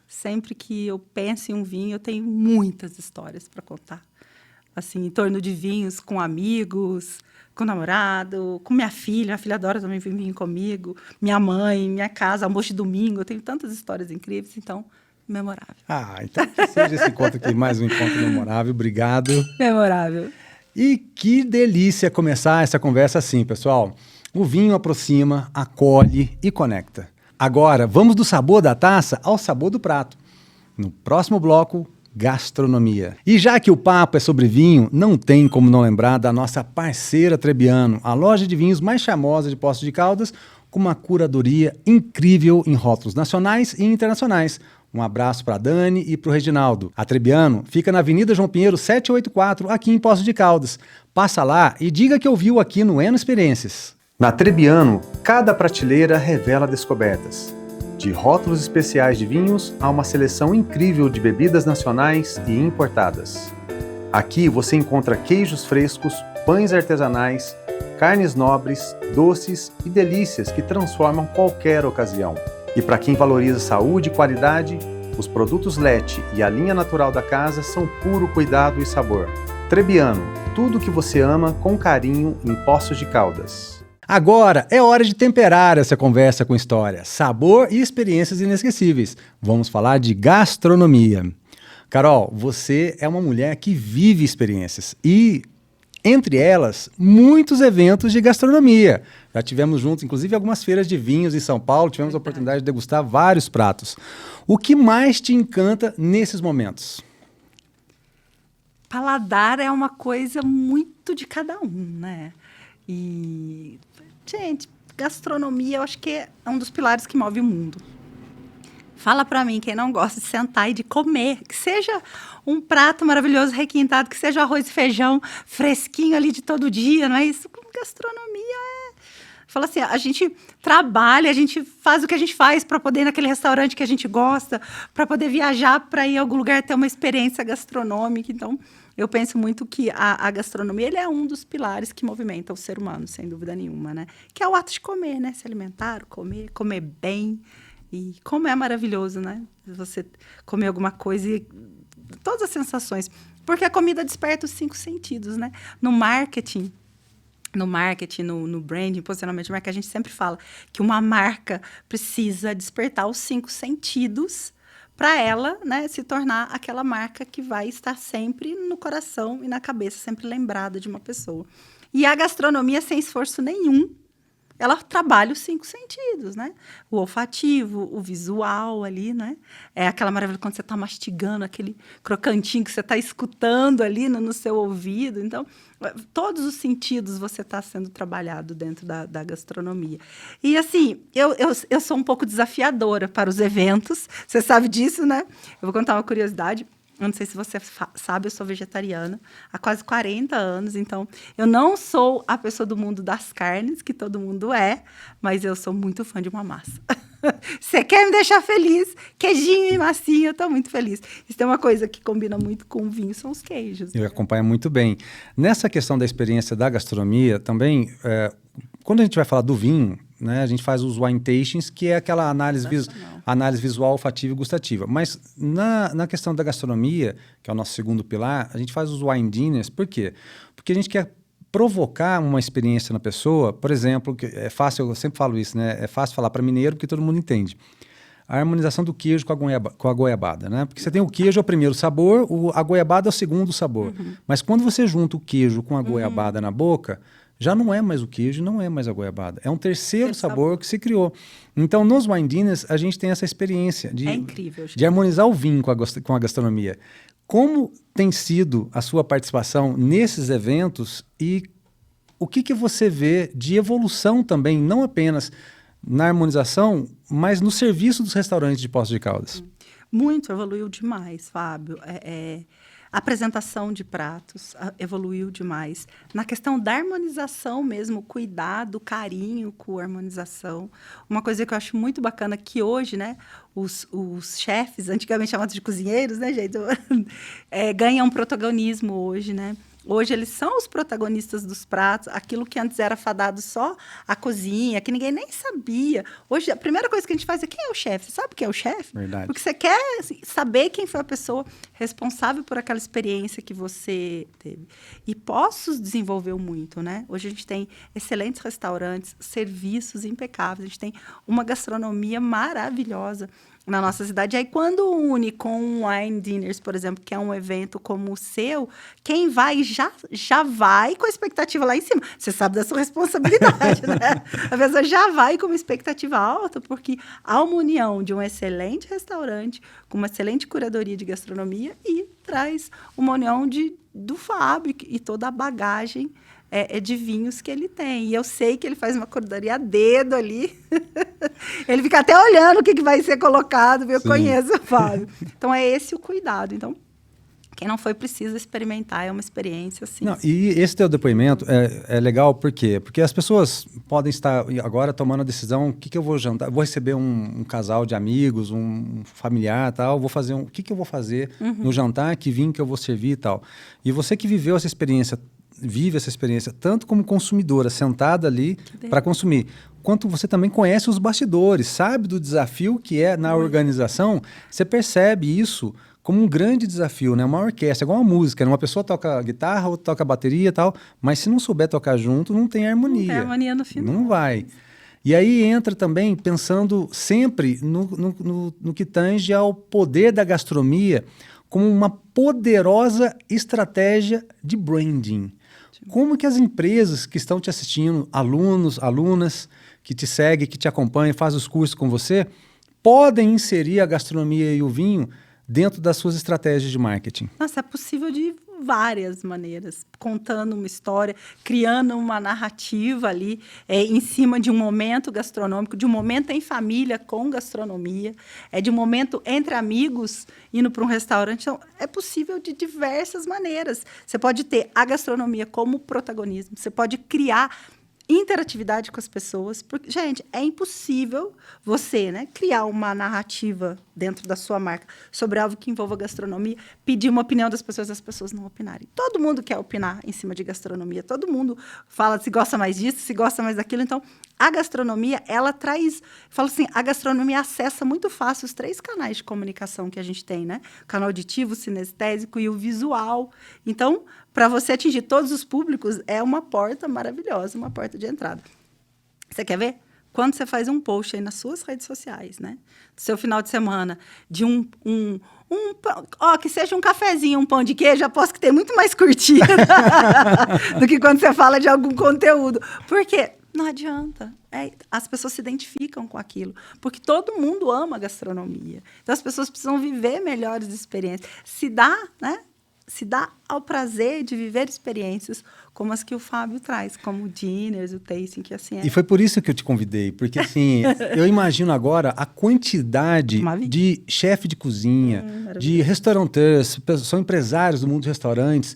Sempre que eu penso em um vinho, eu tenho muitas histórias para contar. Assim, em torno de vinhos com amigos, com namorado, com minha filha. A filha adora também vinho comigo. Minha mãe, minha casa, almoço de domingo. Eu tenho tantas histórias incríveis, então, memorável. Então que seja esse encontro aqui, mais um encontro memorável. Obrigado. Memorável. E que delícia começar essa conversa assim, pessoal. O vinho aproxima, acolhe e conecta. Agora, vamos do sabor da taça ao sabor do prato. No próximo bloco, gastronomia. E já que o papo é sobre vinho, não tem como não lembrar da nossa parceira Trebbiano, a loja de vinhos mais charmosa de Poços de Caldas, com uma curadoria incrível em rótulos nacionais e internacionais. Um abraço para a Dani e para o Reginaldo. A Trebbiano fica na Avenida João Pinheiro 784, aqui em Poços de Caldas. Passa lá e diga que ouviu aqui no Eno Experiências. Na Trebbiano, cada prateleira revela descobertas. De rótulos especiais de vinhos a uma seleção incrível de bebidas nacionais e importadas. Aqui você encontra queijos frescos, pães artesanais, carnes nobres, doces e delícias que transformam qualquer ocasião. E para quem valoriza saúde e qualidade, os produtos Lete e a linha natural da casa são puro cuidado e sabor. Trebbiano, tudo que você ama com carinho em Poços de Caldas. Agora é hora de temperar essa conversa com história, sabor e experiências inesquecíveis. Vamos falar de gastronomia. Carol, você é uma mulher que vive experiências e, entre elas, muitos eventos de gastronomia. Já tivemos juntos, inclusive, algumas feiras de vinhos em São Paulo, tivemos a oportunidade de degustar vários pratos. O que mais te encanta nesses momentos? Paladar é uma coisa muito de cada um, né? E, gente, gastronomia eu acho que é um dos pilares que move o mundo. Fala pra mim, quem não gosta de sentar e de comer, que seja um prato maravilhoso, requintado, que seja arroz e feijão fresquinho ali de todo dia, não é isso? Gastronomia Fala assim, a gente trabalha, a gente faz o que a gente faz para poder ir naquele restaurante que a gente gosta, para poder viajar para ir a algum lugar ter uma experiência gastronômica. Então, eu penso muito que a gastronomia ele é um dos pilares que movimenta o ser humano, sem dúvida nenhuma, né? Que é o ato de comer, né? Se alimentar, comer bem. E como é maravilhoso, né? Você comer alguma coisa e todas as sensações. Porque a comida desperta os 5 sentidos, né? No marketing, no branding, posicionamento de marca, a gente sempre fala que uma marca precisa despertar os 5 sentidos para ela, né, se tornar aquela marca que vai estar sempre no coração e na cabeça, sempre lembrada de uma pessoa. E a gastronomia, sem esforço nenhum, ela trabalha os 5 sentidos, né? O olfativo, o visual ali, né? É aquela maravilha quando você está mastigando, aquele crocantinho que você está escutando ali no seu ouvido. Então, todos os sentidos você está sendo trabalhado dentro da gastronomia. E, assim, eu sou um pouco desafiadora para os eventos. Você sabe disso, né? Eu vou contar uma curiosidade. Eu não sei se você sabe, eu sou vegetariana há quase 40 anos, então eu não sou a pessoa do mundo das carnes, que todo mundo é, mas eu sou muito fã de uma massa. Você quer me deixar feliz? Queijinho e massinha, eu estou muito feliz. Isso é uma coisa que combina muito com o vinho, são os queijos. Eu acompanho muito bem. Nessa questão da experiência da gastronomia, também, quando a gente vai falar do vinho, né, a gente faz os wine tastings, que é aquela análise visual, olfativa e gustativa. Mas na questão da gastronomia, que é o nosso segundo pilar, a gente faz os wine dinners. Por quê? Porque a gente quer provocar uma experiência na pessoa. Por exemplo, que é fácil, eu sempre falo isso, né? É fácil falar para mineiro porque todo mundo entende. a harmonização do queijo com a goiabada, né? Porque você tem o queijo é o primeiro sabor, a goiabada é o segundo sabor. Mas quando você junta o queijo com a goiabada na boca, já não é mais o queijo, não é mais a goiabada. É um terceiro sabor que se criou. Então, nos wine dinners, a gente tem essa experiência de, incrível, de harmonizar o vinho com a gastronomia. Como tem sido a sua participação nesses eventos e o que você vê de evolução também, não apenas na harmonização, mas no serviço dos restaurantes de Poços de Caldas? Muito, evoluiu demais, Fábio. A apresentação de pratos evoluiu demais. Na questão da harmonização mesmo, o cuidado, o carinho com a harmonização. Uma coisa que eu acho muito bacana que hoje, né, os chefes, antigamente chamados de cozinheiros, né, gente, ganham protagonismo hoje, né? Hoje eles são os protagonistas dos pratos, aquilo que antes era fadado só à cozinha, que ninguém nem sabia. Hoje, a primeira coisa que a gente faz é quem é o chefe? Você sabe quem é o chefe? Verdade. Porque você quer saber quem foi a pessoa responsável por aquela experiência que você teve. E Poços desenvolveu muito, né? Hoje a gente tem excelentes restaurantes, serviços impecáveis, a gente tem uma gastronomia maravilhosa na nossa cidade. Aí, quando une com um Wine Dinners, por exemplo, que é um evento como o seu, quem vai já vai com a expectativa lá em cima. Você sabe da sua responsabilidade, né? A pessoa já vai com uma expectativa alta, porque há uma união de um excelente restaurante, com uma excelente curadoria de gastronomia e traz uma união do Fábio e toda a bagagem de vinhos que ele tem. E eu sei que ele faz uma curadoria a dedo ali. Ele fica até olhando o que vai ser colocado. Eu conheço o Fábio. Então, é esse o cuidado. Então, quem não foi precisa experimentar. É uma experiência, assim. Não, e esse teu depoimento é legal por quê? Porque as pessoas podem estar agora tomando a decisão, o que eu vou jantar? Vou receber um casal de amigos, um familiar, tal, vou fazer o que eu vou fazer no jantar, que vinho que eu vou servir e tal. E você que viveu essa experiência, vive essa experiência, tanto como consumidora, sentada ali para consumir, quanto você também conhece os bastidores, sabe do desafio que é na organização, você percebe isso como um grande desafio, né? Uma orquestra, igual uma música, né? Uma pessoa toca guitarra, outra toca bateria e tal, mas se não souber tocar junto, não tem harmonia. Não tem harmonia no final. Não vai. E aí entra também pensando sempre no que tange ao poder da gastronomia como uma poderosa estratégia de branding. Como que as empresas que estão te assistindo, alunos, alunas que te seguem, que te acompanham, fazem os cursos com você, podem inserir a gastronomia e o vinho dentro das suas estratégias de marketing? Nossa, é possível de várias maneiras, contando uma história, criando uma narrativa ali em cima de um momento gastronômico, de um momento em família com gastronomia, de um momento entre amigos indo para um restaurante. Então, é possível de diversas maneiras. Você pode ter a gastronomia como protagonismo, você pode criar interatividade com as pessoas, porque, gente, é impossível você, né, criar uma narrativa dentro da sua marca sobre algo que envolva gastronomia, pedir uma opinião das pessoas e as pessoas não opinarem. Todo mundo quer opinar em cima de gastronomia, todo mundo fala se gosta mais disso, se gosta mais daquilo. Então, a gastronomia, ela traz, falo assim, a gastronomia acessa muito fácil os 3 canais de comunicação que a gente tem, né? O canal auditivo, o sinestésico e o visual. Então, para você atingir todos os públicos, é uma porta maravilhosa, uma porta de entrada. Você quer ver? Quando você faz um post aí nas suas redes sociais, né? Do seu final de semana, de que seja um cafezinho, um pão de queijo, aposto que tem muito mais curtida do que quando você fala de algum conteúdo. Por quê? Não adianta. As pessoas se identificam com aquilo, porque todo mundo ama gastronomia. Então, as pessoas precisam viver melhores experiências. Se dá ao prazer de viver experiências como as que o Fábio traz, como o Dinners, o Tasting, que assim é. E foi por isso que eu te convidei, porque assim, eu imagino agora a quantidade de chefe de cozinha, de restaurateurs, são empresários do mundo dos restaurantes,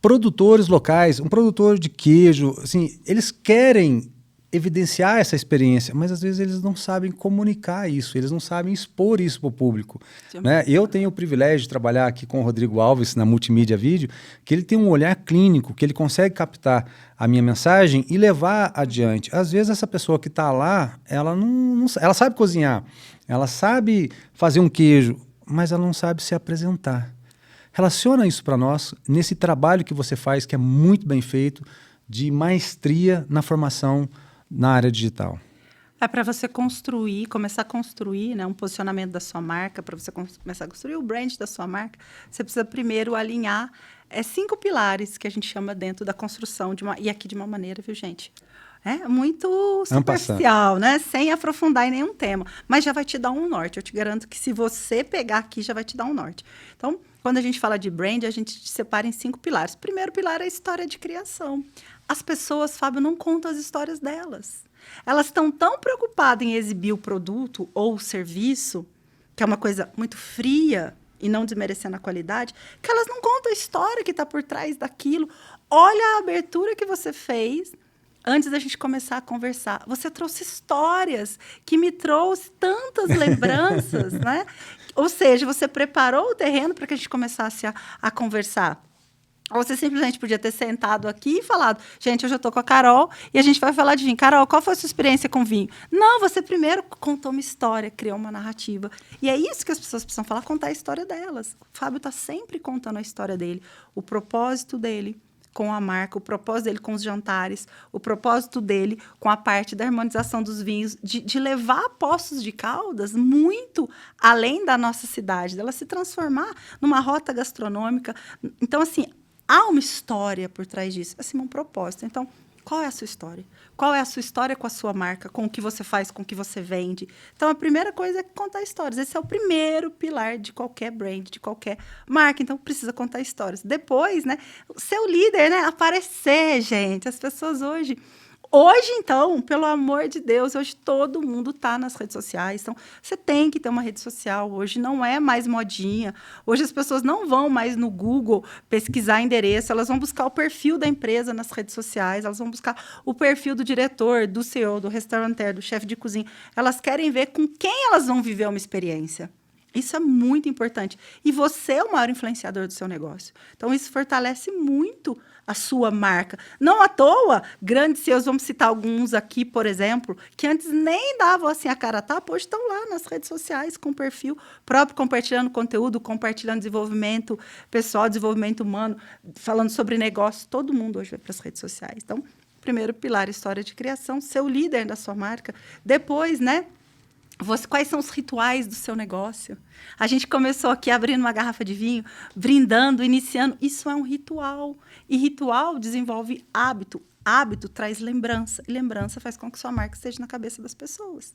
produtores locais, um produtor de queijo, assim, eles querem evidenciar essa experiência, mas às vezes eles não sabem comunicar isso, eles não sabem expor isso para o público, né? Eu tenho o privilégio de trabalhar aqui com o Rodrigo Alves na Multimídia Vídeo, que ele tem um olhar clínico, que ele consegue captar a minha mensagem e levar adiante. Às vezes essa pessoa que está lá, ela ela sabe cozinhar, ela sabe fazer um queijo, mas ela não sabe se apresentar. Relaciona isso para nós, nesse trabalho que você faz, que é muito bem feito, de maestria na formação na área digital. É para você construir, começar a construir, né, um posicionamento da sua marca, para você começar a construir o brand da sua marca, você precisa primeiro alinhar 5 pilares que a gente chama dentro da construção e aqui de uma maneira, viu, gente? É muito superficial, né? Sem aprofundar em nenhum tema. Mas já vai te dar um norte. Eu te garanto que se você pegar aqui, já vai te dar um norte. Então, quando a gente fala de brand, a gente separa em 5 pilares. O primeiro pilar é a história de criação. As pessoas, Fábio, não contam as histórias delas. Elas estão tão preocupadas em exibir o produto ou o serviço, que é uma coisa muito fria e não desmerecendo a qualidade, que elas não contam a história que está por trás daquilo. Olha a abertura que você fez antes da gente começar a conversar. Você trouxe histórias que me trouxe tantas lembranças, né? Ou seja, você preparou o terreno para que a gente começasse a conversar. Ou você simplesmente podia ter sentado aqui e falado, gente, hoje eu estou com a Carol e a gente vai falar de vinho. Carol, qual foi a sua experiência com vinho? Não, você primeiro contou uma história, criou uma narrativa. E é isso que as pessoas precisam falar, contar a história delas. O Fábio está sempre contando a história dele, o propósito dele com a marca, o propósito dele com os jantares, o propósito dele com a parte da harmonização dos vinhos, de levar Poços de Caldas muito além da nossa cidade, dela se transformar numa rota gastronômica. Então, assim, há uma história por trás disso, assim, um propósito. Então, qual é a sua história? Qual é a sua história com a sua marca, com o que você faz, com o que você vende? Então, a primeira coisa é contar histórias. Esse é o primeiro pilar de qualquer brand, de qualquer marca. Então, precisa contar histórias. Depois, né, ser o líder, né, aparecer, gente. As pessoas hoje, então, pelo amor de Deus, hoje todo mundo está nas redes sociais. Então, você tem que ter uma rede social. Hoje não é mais modinha. Hoje as pessoas não vão mais no Google pesquisar endereço. Elas vão buscar o perfil da empresa nas redes sociais. Elas vão buscar o perfil do diretor, do CEO, do restaurateur, do chefe de cozinha. Elas querem ver com quem elas vão viver uma experiência. Isso é muito importante. E você é o maior influenciador do seu negócio. Então, isso fortalece muito a sua marca. Não à toa, grandes CEOs, vamos citar alguns aqui, por exemplo, que antes nem davam assim a cara a tapa, hoje estão lá nas redes sociais com perfil próprio, compartilhando conteúdo, compartilhando desenvolvimento pessoal, desenvolvimento humano, falando sobre negócio. Todo mundo hoje vai para as redes sociais. Então, primeiro pilar, história de criação, ser o líder da sua marca. Depois, né? Quais são os rituais do seu negócio? A gente começou aqui abrindo uma garrafa de vinho, brindando, iniciando. Isso é um ritual. E ritual desenvolve hábito. Hábito traz lembrança. E lembrança faz com que sua marca esteja na cabeça das pessoas.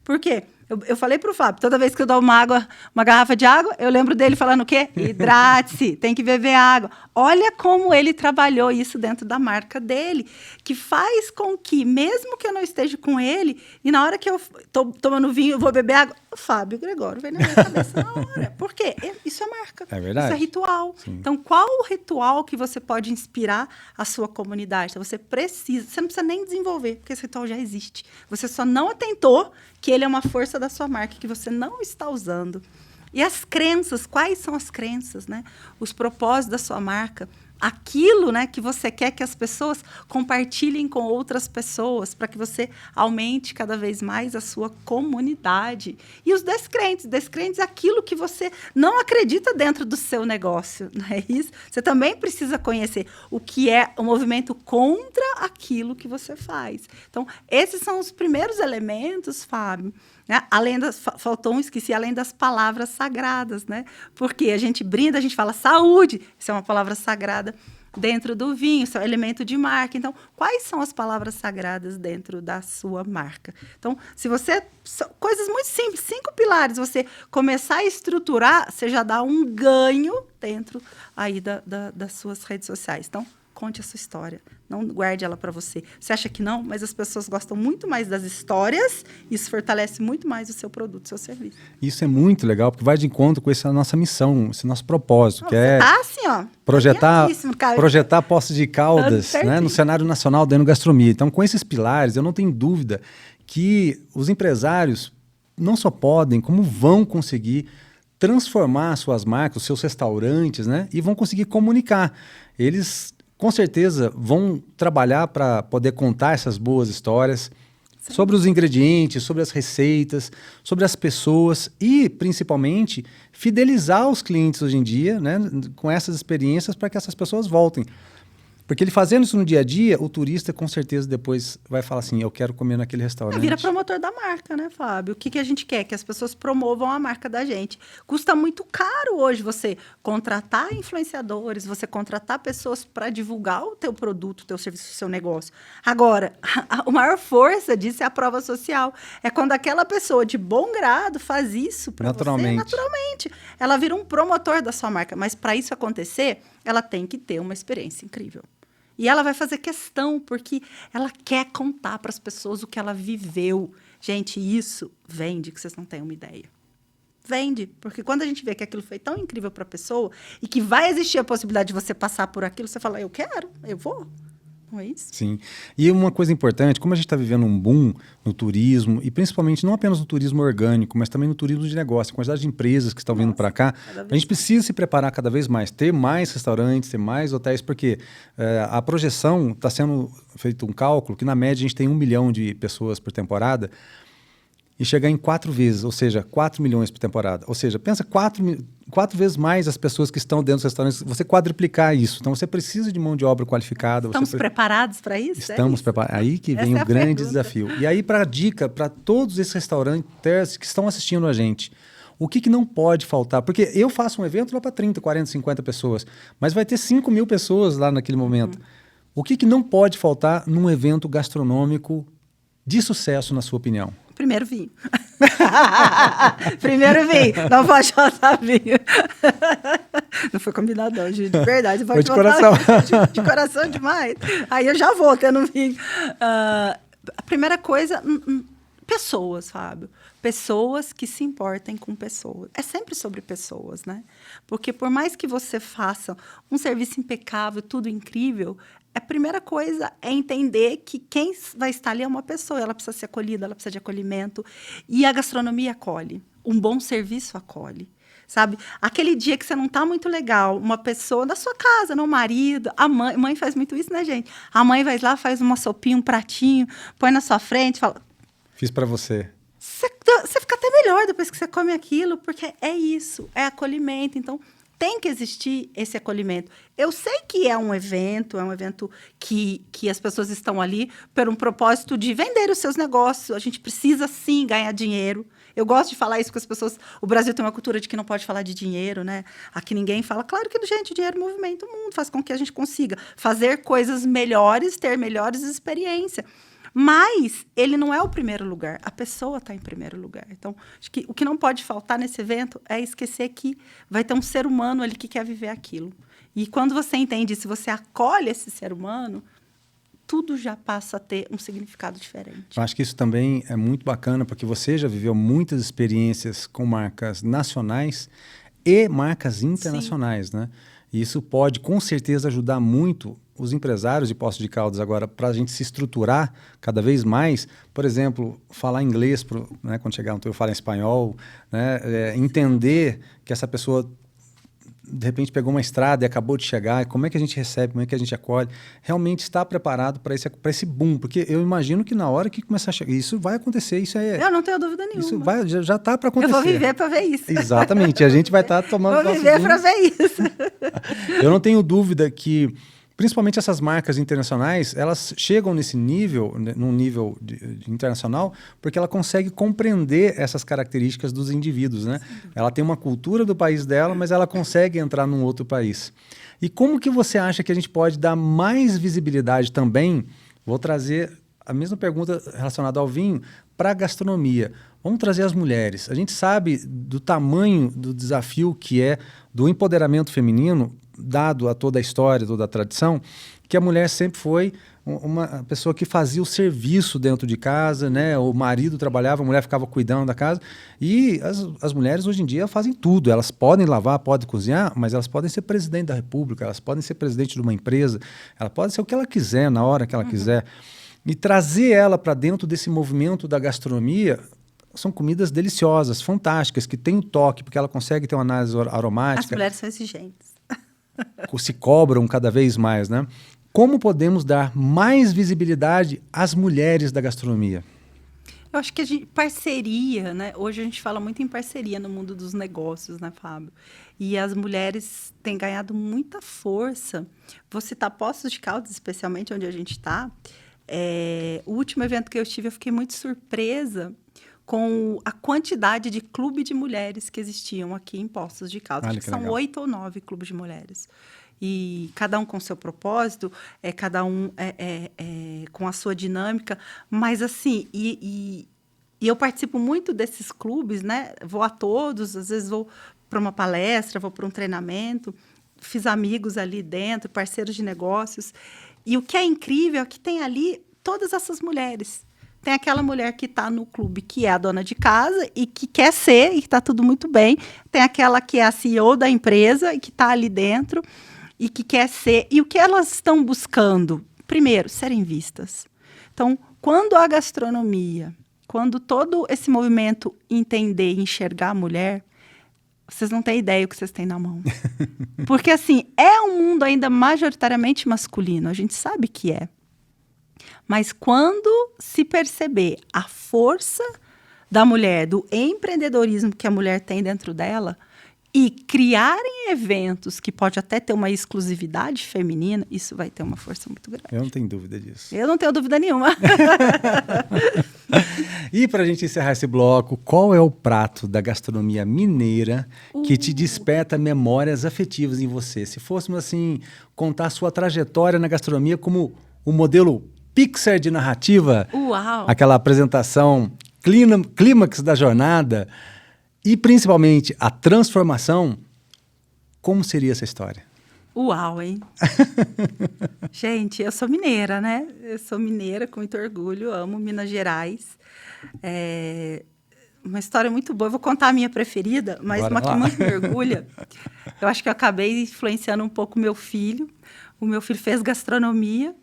Por quê? Eu falei para o Fábio, toda vez que eu dou uma garrafa de água, eu lembro dele falando o quê? Hidrate-se, tem que beber água. Olha como ele trabalhou isso dentro da marca dele, que faz com que, mesmo que eu não esteja com ele, e na hora que eu estou tomando vinho, eu vou beber água, o Fábio Gregório vem na minha cabeça na hora. Por quê? Isso é marca. É verdade. Isso é ritual. Sim. Então, qual o ritual que você pode inspirar a sua comunidade? Então, você não precisa nem desenvolver, porque esse ritual já existe. Você só não atentou que ele é uma força da sua marca que você não está usando. E as crenças, quais são as crenças, né? Os propósitos da sua marca, aquilo, né, que você quer que as pessoas compartilhem com outras pessoas, para que você aumente cada vez mais a sua comunidade. E os descrentes, aquilo que você não acredita dentro do seu negócio, não é isso? Você também precisa conhecer o que é o movimento contra aquilo que você faz. Então, esses são os primeiros elementos, Fábio, né? Além das palavras sagradas, né? Porque a gente brinda, a gente fala saúde, isso é uma palavra sagrada dentro do vinho, isso é um elemento de marca. Então, quais são as palavras sagradas dentro da sua marca? Então, se você... Coisas muito simples, 5 pilares, você começar a estruturar, você já dá um ganho dentro aí das suas redes sociais. Então, conte a sua história. Não guarde ela para você. Você acha que não? Mas as pessoas gostam muito mais das histórias. Isso fortalece muito mais o seu produto, o seu serviço. Isso é muito legal, porque vai de encontro com essa nossa missão, esse nosso propósito, que é assim, ó, projetar Poços de Caldas, né, no cenário nacional da enogastronomia. Então, com esses pilares, eu não tenho dúvida que os empresários não só podem, como vão conseguir transformar suas marcas, os seus restaurantes, né, e vão conseguir comunicar. Eles com certeza vão trabalhar para poder contar essas boas histórias. Sim. Sobre os ingredientes, sobre as receitas, sobre as pessoas e, principalmente, fidelizar os clientes hoje em dia, né, com essas experiências para que essas pessoas voltem. Porque ele fazendo isso no dia a dia, o turista com certeza depois vai falar assim, eu quero comer naquele restaurante. Vira promotor da marca, né, Fábio? O que a gente quer? Que as pessoas promovam a marca da gente. Custa muito caro hoje você contratar influenciadores, você contratar pessoas para divulgar o teu produto, o teu serviço, o seu negócio. Agora, a maior força disso é a prova social. É quando aquela pessoa de bom grado faz isso para você naturalmente. Ela vira um promotor da sua marca. Mas para isso acontecer, ela tem que ter uma experiência incrível. E ela vai fazer questão, porque ela quer contar para as pessoas o que ela viveu. Gente, isso vende, que vocês não têm uma ideia. Vende, porque quando a gente vê que aquilo foi tão incrível para a pessoa e que vai existir a possibilidade de você passar por aquilo, você fala, eu quero, eu vou. Não é isso? Sim. E uma coisa importante, como a gente está vivendo um boom no turismo, e principalmente não apenas no turismo orgânico, mas também no turismo de negócio, a quantidade de empresas que estão vindo para cá, a gente precisa se preparar cada vez mais, ter mais restaurantes, ter mais hotéis, porque a projeção está sendo feito um cálculo que na média a gente tem 1 milhão de pessoas por temporada, e chegar em 4 vezes, ou seja, 4 milhões por temporada. Ou seja, pensa 4 vezes mais as pessoas que estão dentro dos restaurantes, você quadruplicar isso. Então, você precisa de mão de obra qualificada. Estamos preparados para isso? Estamos preparados. Aí que vem o grande desafio. E aí, para a dica, para todos esses restaurantes que estão assistindo a gente, o que não pode faltar? Porque eu faço um evento lá para 30, 40, 50 pessoas, mas vai ter 5 mil pessoas lá naquele momento. O que não pode faltar num evento gastronômico de sucesso, na sua opinião? Primeiro vinho. Primeiro vinho. Não pode faltar vinho. Não foi combinado hoje, de verdade. Foi de coração. De coração demais. Aí eu já vou tendo vinho. A primeira coisa, pessoas, Fábio. Pessoas que se importem com pessoas. É sempre sobre pessoas, né? Porque por mais que você faça um serviço impecável, tudo incrível, a primeira coisa é entender que quem vai estar ali é uma pessoa. Ela precisa ser acolhida, ela precisa de acolhimento. E a gastronomia acolhe. Um bom serviço acolhe. Sabe? Aquele dia que você não está muito legal, uma pessoa da sua casa, não, o marido, a mãe faz muito isso, né, gente? A mãe vai lá, faz uma sopinha, um pratinho, põe na sua frente, fala... Fiz para você. Você fica até melhor depois que você come aquilo, porque é isso, é acolhimento. Então, tem que existir esse acolhimento. Eu sei que é um evento que as pessoas estão ali por um propósito de vender os seus negócios. A gente precisa, sim, ganhar dinheiro. Eu gosto de falar isso com as pessoas. O Brasil tem uma cultura de que não pode falar de dinheiro, né? Aqui ninguém fala. Claro que, gente, o dinheiro movimenta o mundo, faz com que a gente consiga fazer coisas melhores, ter melhores experiências. Mas ele não é o primeiro lugar, a pessoa está em primeiro lugar. Então, acho que o que não pode faltar nesse evento é esquecer que vai ter um ser humano ali que quer viver aquilo. E quando você entende, se você acolhe esse ser humano, tudo já passa a ter um significado diferente. Eu acho que isso também é muito bacana, porque você já viveu muitas experiências com marcas nacionais e marcas internacionais, né? E isso pode, com certeza, ajudar muito os empresários de Poços de Caldas agora, para a gente se estruturar cada vez mais, por exemplo, falar inglês, né, quando chegar no teu, falar espanhol, né, entender que essa pessoa, de repente, pegou uma estrada e acabou de chegar, como é que a gente recebe, como é que a gente acolhe, realmente está preparado para esse boom, porque eu imagino que na hora que começar a chegar, isso vai acontecer, isso é... Eu não tenho dúvida nenhuma. Isso já está para acontecer. Eu vou viver para ver isso. Exatamente, a gente vai estar tomando... Vou viver para ver isso. Eu não tenho dúvida que principalmente essas marcas internacionais, elas chegam nesse nível, num nível de internacional, porque ela consegue compreender essas características dos indivíduos, né? Ela tem uma cultura do país dela, mas ela consegue entrar num outro país. E como que você acha que a gente pode dar mais visibilidade também? Vou trazer a mesma pergunta relacionada ao vinho para a gastronomia. Vamos trazer as mulheres. A gente sabe do tamanho do desafio que é do empoderamento feminino, dado a toda a história, toda a tradição, que a mulher sempre foi uma pessoa que fazia o serviço dentro de casa, né? O marido trabalhava, a mulher ficava cuidando da casa. E as mulheres hoje em dia fazem tudo. Elas podem lavar, podem cozinhar, mas elas podem ser presidente da República, elas podem ser presidente de uma empresa, ela pode ser o que ela quiser, na hora que ela quiser. E trazer ela para dentro desse movimento da gastronomia, são comidas deliciosas, fantásticas, que tem o toque, porque ela consegue ter uma análise aromática. As mulheres são exigentes. Se cobram cada vez mais, né? Como podemos dar mais visibilidade às mulheres da gastronomia? Eu acho que a gente, parceria, né? Hoje a gente fala muito em parceria no mundo dos negócios, né, Fábio? E as mulheres têm ganhado muita força. Vou citar Poços de Caldas, especialmente onde a gente está. O último evento que eu tive, eu fiquei muito surpresa com a quantidade de clube de mulheres que existiam aqui em Poços de Caldas. Acho que são 8 ou 9 clubes de mulheres. E cada um com seu propósito, cada um com a sua dinâmica. Mas, assim, e eu participo muito desses clubes, né? Vou a todos, às vezes vou para uma palestra, vou para um treinamento. Fiz amigos ali dentro, parceiros de negócios. E o que é incrível é que tem ali todas essas mulheres. Tem aquela mulher que está no clube, que é a dona de casa e que quer ser, e está tudo muito bem. Tem aquela que é a CEO da empresa e que está ali dentro e que quer ser. E o que elas estão buscando? Primeiro, serem vistas. Então, quando a gastronomia, quando todo esse movimento entender e enxergar a mulher, vocês não têm ideia o que vocês têm na mão. Porque, assim, é um mundo ainda majoritariamente masculino. A gente sabe que é. Mas quando se perceber a força da mulher, do empreendedorismo que a mulher tem dentro dela, e criarem eventos que pode até ter uma exclusividade feminina, isso vai ter uma força muito grande. Eu não tenho dúvida disso. Eu não tenho dúvida nenhuma. E para a gente encerrar esse bloco, qual é o prato da gastronomia mineira que te desperta memórias afetivas em você? Se fôssemos, assim, contar a sua trajetória na gastronomia como o modelo Pixar de narrativa, Uau. Aquela apresentação clímax da jornada e, principalmente, a transformação, como seria essa história? Uau, hein? Gente, eu sou mineira, né? Eu sou mineira com muito orgulho, amo Minas Gerais. Uma história muito boa. Eu vou contar a minha preferida, mas Bora uma lá. que muito me orgulha. Eu acho que eu acabei influenciando um pouco o meu filho. O meu filho fez gastronomia,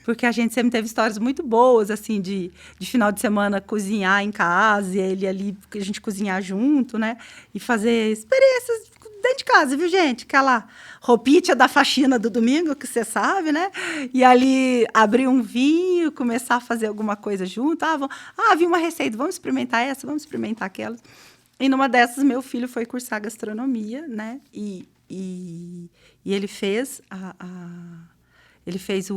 porque a gente sempre teve histórias muito boas, assim, de final de semana cozinhar em casa, e ele ali, a gente cozinhar junto, né? E fazer experiências dentro de casa, viu, gente? Aquela roupinha da faxina do domingo, que você sabe, né? E ali abrir um vinho, começar a fazer alguma coisa junto. Vi uma receita, vamos experimentar essa, vamos experimentar aquela. E numa dessas, meu filho foi cursar gastronomia, né? E ele fez ele fez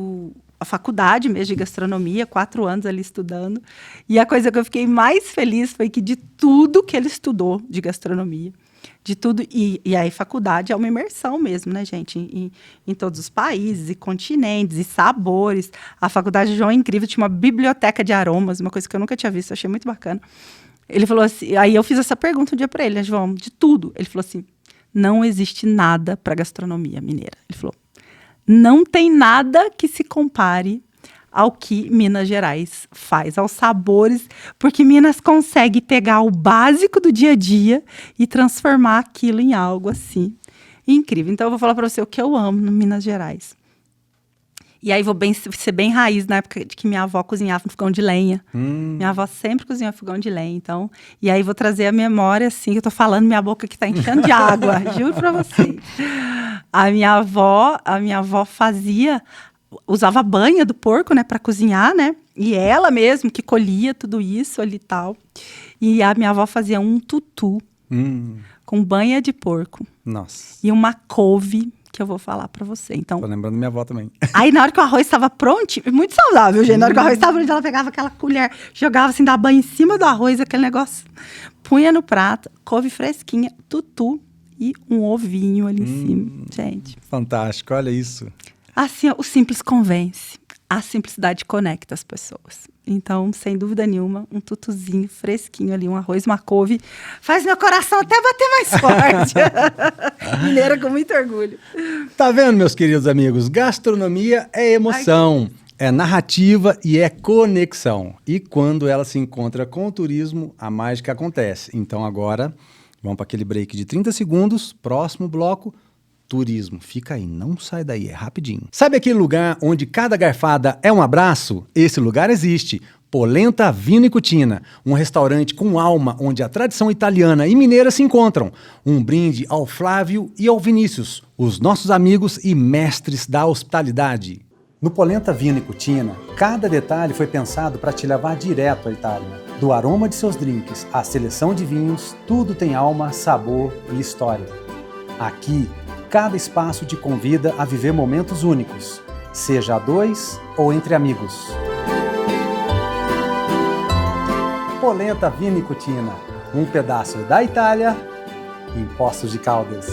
a faculdade mesmo de gastronomia, 4 anos ali estudando. E a coisa que eu fiquei mais feliz foi que de tudo que ele estudou de gastronomia, de tudo, e aí faculdade é uma imersão mesmo, né, gente? Em todos os países, e continentes, e sabores. A faculdade de João é incrível, tinha uma biblioteca de aromas, uma coisa que eu nunca tinha visto, achei muito bacana. Ele falou assim, aí eu fiz essa pergunta um dia para ele, né, João, de tudo. Ele falou assim, não existe nada para gastronomia mineira. Ele falou, não tem nada que se compare ao que Minas Gerais faz, aos sabores, porque Minas consegue pegar o básico do dia a dia e transformar aquilo em algo assim incrível. Então, eu vou falar para você o que eu amo no Minas Gerais. E aí, vou ser bem raiz, na época de que minha avó cozinhava no fogão de lenha. Minha avó sempre cozinhava no fogão de lenha, então. E aí, vou trazer a memória, assim, que eu tô falando, minha boca aqui tá enchendo de água, juro para vocês. A minha avó usava a banha do porco, né, para cozinhar, né? E ela mesmo que colhia tudo isso ali e tal. E a minha avó fazia um tutu com banha de porco. Nossa. E uma couve, que eu vou falar para você. Então, Tô lembrando da minha avó também. aí, na hora que o arroz estava pronto, muito saudável, gente. Na hora que o arroz estava pronto, ela pegava aquela colher, jogava assim, da banha em cima do arroz, aquele negócio, punha no prato, couve fresquinha, tutu e um ovinho ali em cima. Gente. Fantástico, olha isso. Assim, o simples convence. A simplicidade conecta as pessoas. Então, sem dúvida nenhuma, um tutuzinho fresquinho ali, um arroz, uma couve, faz meu coração até bater mais forte. Mineira com muito orgulho. Tá vendo, meus queridos amigos? Gastronomia é emoção, é narrativa e é conexão. E quando ela se encontra com o turismo, a mágica acontece. Então agora, vamos para aquele break de 30 segundos, próximo bloco, turismo. Fica aí, não sai daí, é rapidinho. Sabe aquele lugar onde cada garfada é um abraço? Esse lugar existe. Polenta Vino e Cucina, um restaurante com alma onde a tradição italiana e mineira se encontram. Um brinde ao Flávio e ao Vinícius, os nossos amigos e mestres da hospitalidade. No Polenta Vino e Cucina, cada detalhe foi pensado para te levar direto à Itália. Do aroma de seus drinks à seleção de vinhos, tudo tem alma, sabor e história. Aqui, cada espaço te convida a viver momentos únicos, seja a dois ou entre amigos. Polenta Vino e Cucina, um pedaço da Itália em Poços de Caldas.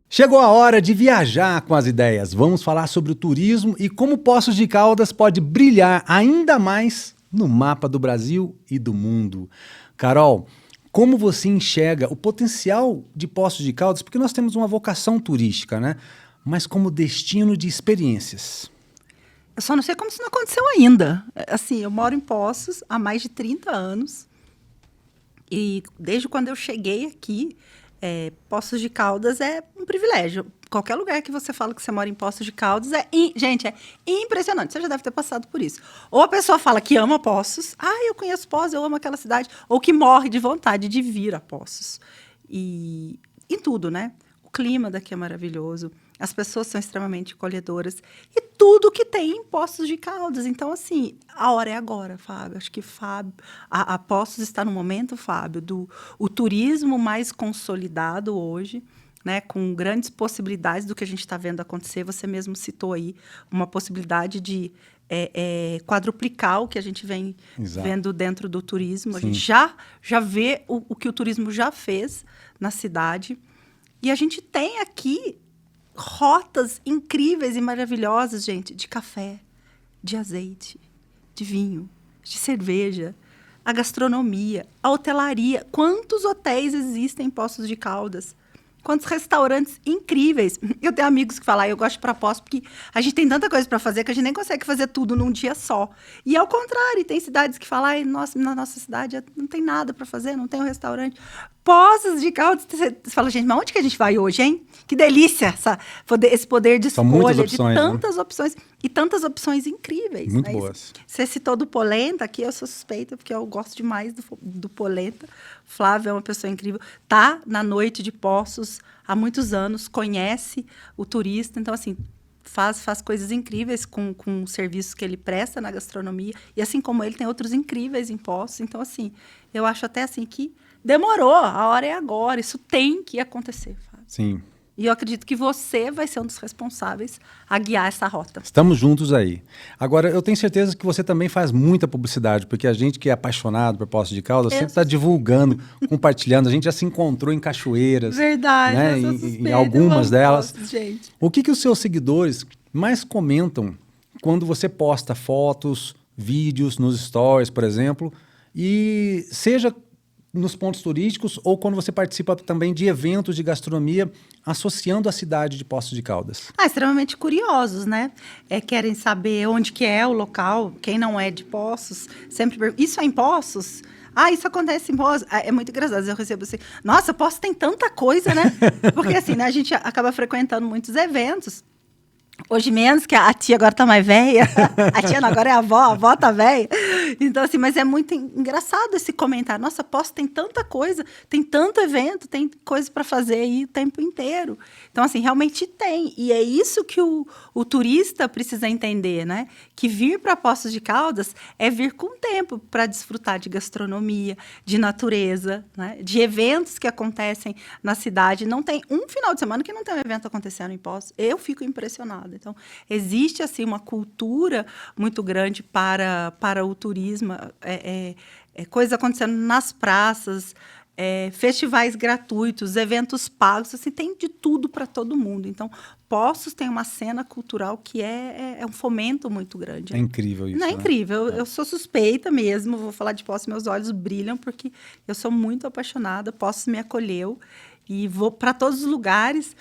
Chegou a hora de viajar com as ideias. Vamos falar sobre o turismo e como Poços de Caldas pode brilhar ainda mais no mapa do Brasil e do mundo. Carol, como você enxerga o potencial de Poços de Caldas? Porque nós temos uma vocação turística, né? Mas como destino de experiências. Eu só não sei como isso não aconteceu ainda. Assim, eu moro em Poços há mais de 30 anos. E desde quando eu cheguei aqui, Poços de Caldas é um privilégio. Qualquer lugar que você fala que você mora em Poços de Caldas gente, é impressionante. Você já deve ter passado por isso. Ou a pessoa fala que ama Poços. Eu conheço Poços, eu amo aquela cidade. Ou que morre de vontade de vir a Poços. E em tudo, né? O clima daqui é maravilhoso. As pessoas são extremamente acolhedoras. E tudo que tem em Poços de Caldas. Então, assim, a hora é agora, Fábio. Acho que a Poços está no momento, Fábio, o turismo mais consolidado hoje, né, com grandes possibilidades do que a gente está vendo acontecer. Você mesmo citou aí uma possibilidade de quadruplicar o que a gente vem vendo dentro do turismo. Sim. A gente já vê o que o turismo já fez na cidade. E a gente tem aqui rotas incríveis e maravilhosas, gente, de café, de azeite, de vinho, de cerveja, a gastronomia, a hotelaria. Quantos hotéis existem em Poços de Caldas? Quantos restaurantes incríveis. Eu tenho amigos que falam, eu gosto de ir para Poços porque a gente tem tanta coisa para fazer que a gente nem consegue fazer tudo num dia só. E ao contrário, tem cidades que falam, nossa, na nossa cidade não tem nada para fazer, não tem um restaurante. Poços de Caldas, você fala, gente, mas onde que a gente vai hoje, hein? Que delícia esse poder de escolha, opções, de tantas opções. E tantas opções incríveis. Muito boas. Você citou do Polenta, aqui eu sou suspeita, porque eu gosto demais do Polenta. Flávio é uma pessoa incrível. Tá na noite de Poços há muitos anos, conhece o turista. Então, assim, faz coisas incríveis com os serviços que ele presta na gastronomia. E assim como ele, tem outros incríveis em Poços. Então, assim, eu acho até assim que demorou, a hora é agora. Isso tem que acontecer, Fábio. Sim. E eu acredito que você vai ser um dos responsáveis a guiar essa rota. Estamos juntos aí. Agora, eu tenho certeza que você também faz muita publicidade, porque a gente que é apaixonado por Poços de Caldas sempre está divulgando, compartilhando. A gente já se encontrou em cachoeiras. Verdade, né? eu sou suspeita, em algumas delas. Poços, gente. O que os seus seguidores mais comentam quando você posta fotos, vídeos nos stories, por exemplo, e seja nos pontos turísticos ou quando você participa também de eventos de gastronomia associando a cidade de Poços de Caldas? Extremamente curiosos, né? Querem saber onde que é o local. Quem não é de Poços sempre pergunta, isso é em Poços? Isso acontece em Poços? É muito engraçado. Eu recebo assim, nossa, Poços tem tanta coisa, né? Porque assim, né, a gente acaba frequentando muitos eventos. Hoje menos, que a tia agora tá mais velha. A tia não, agora é a avó tá velha. Então, assim, mas é muito engraçado esse comentário. Nossa, Poços tem tanta coisa, tem tanto evento, tem coisa para fazer aí o tempo inteiro. Então, assim, realmente tem. E é isso que o turista precisa entender, né? Que vir para Poços de Caldas é vir com tempo para desfrutar de gastronomia, de natureza, né? De eventos que acontecem na cidade. Não tem um final de semana que não tem um evento acontecendo em Poços. Eu fico impressionada. Então, existe assim uma cultura muito grande para o turismo, coisas acontecendo nas praças, festivais gratuitos, eventos pagos, assim, tem de tudo para todo mundo. Então, Poços tem uma cena cultural que é um fomento muito grande. É incrível isso. Não é incrível, eu sou suspeita mesmo, vou falar de Poços, meus olhos brilham, porque eu sou muito apaixonada, Poços me acolheu e vou para todos os lugares.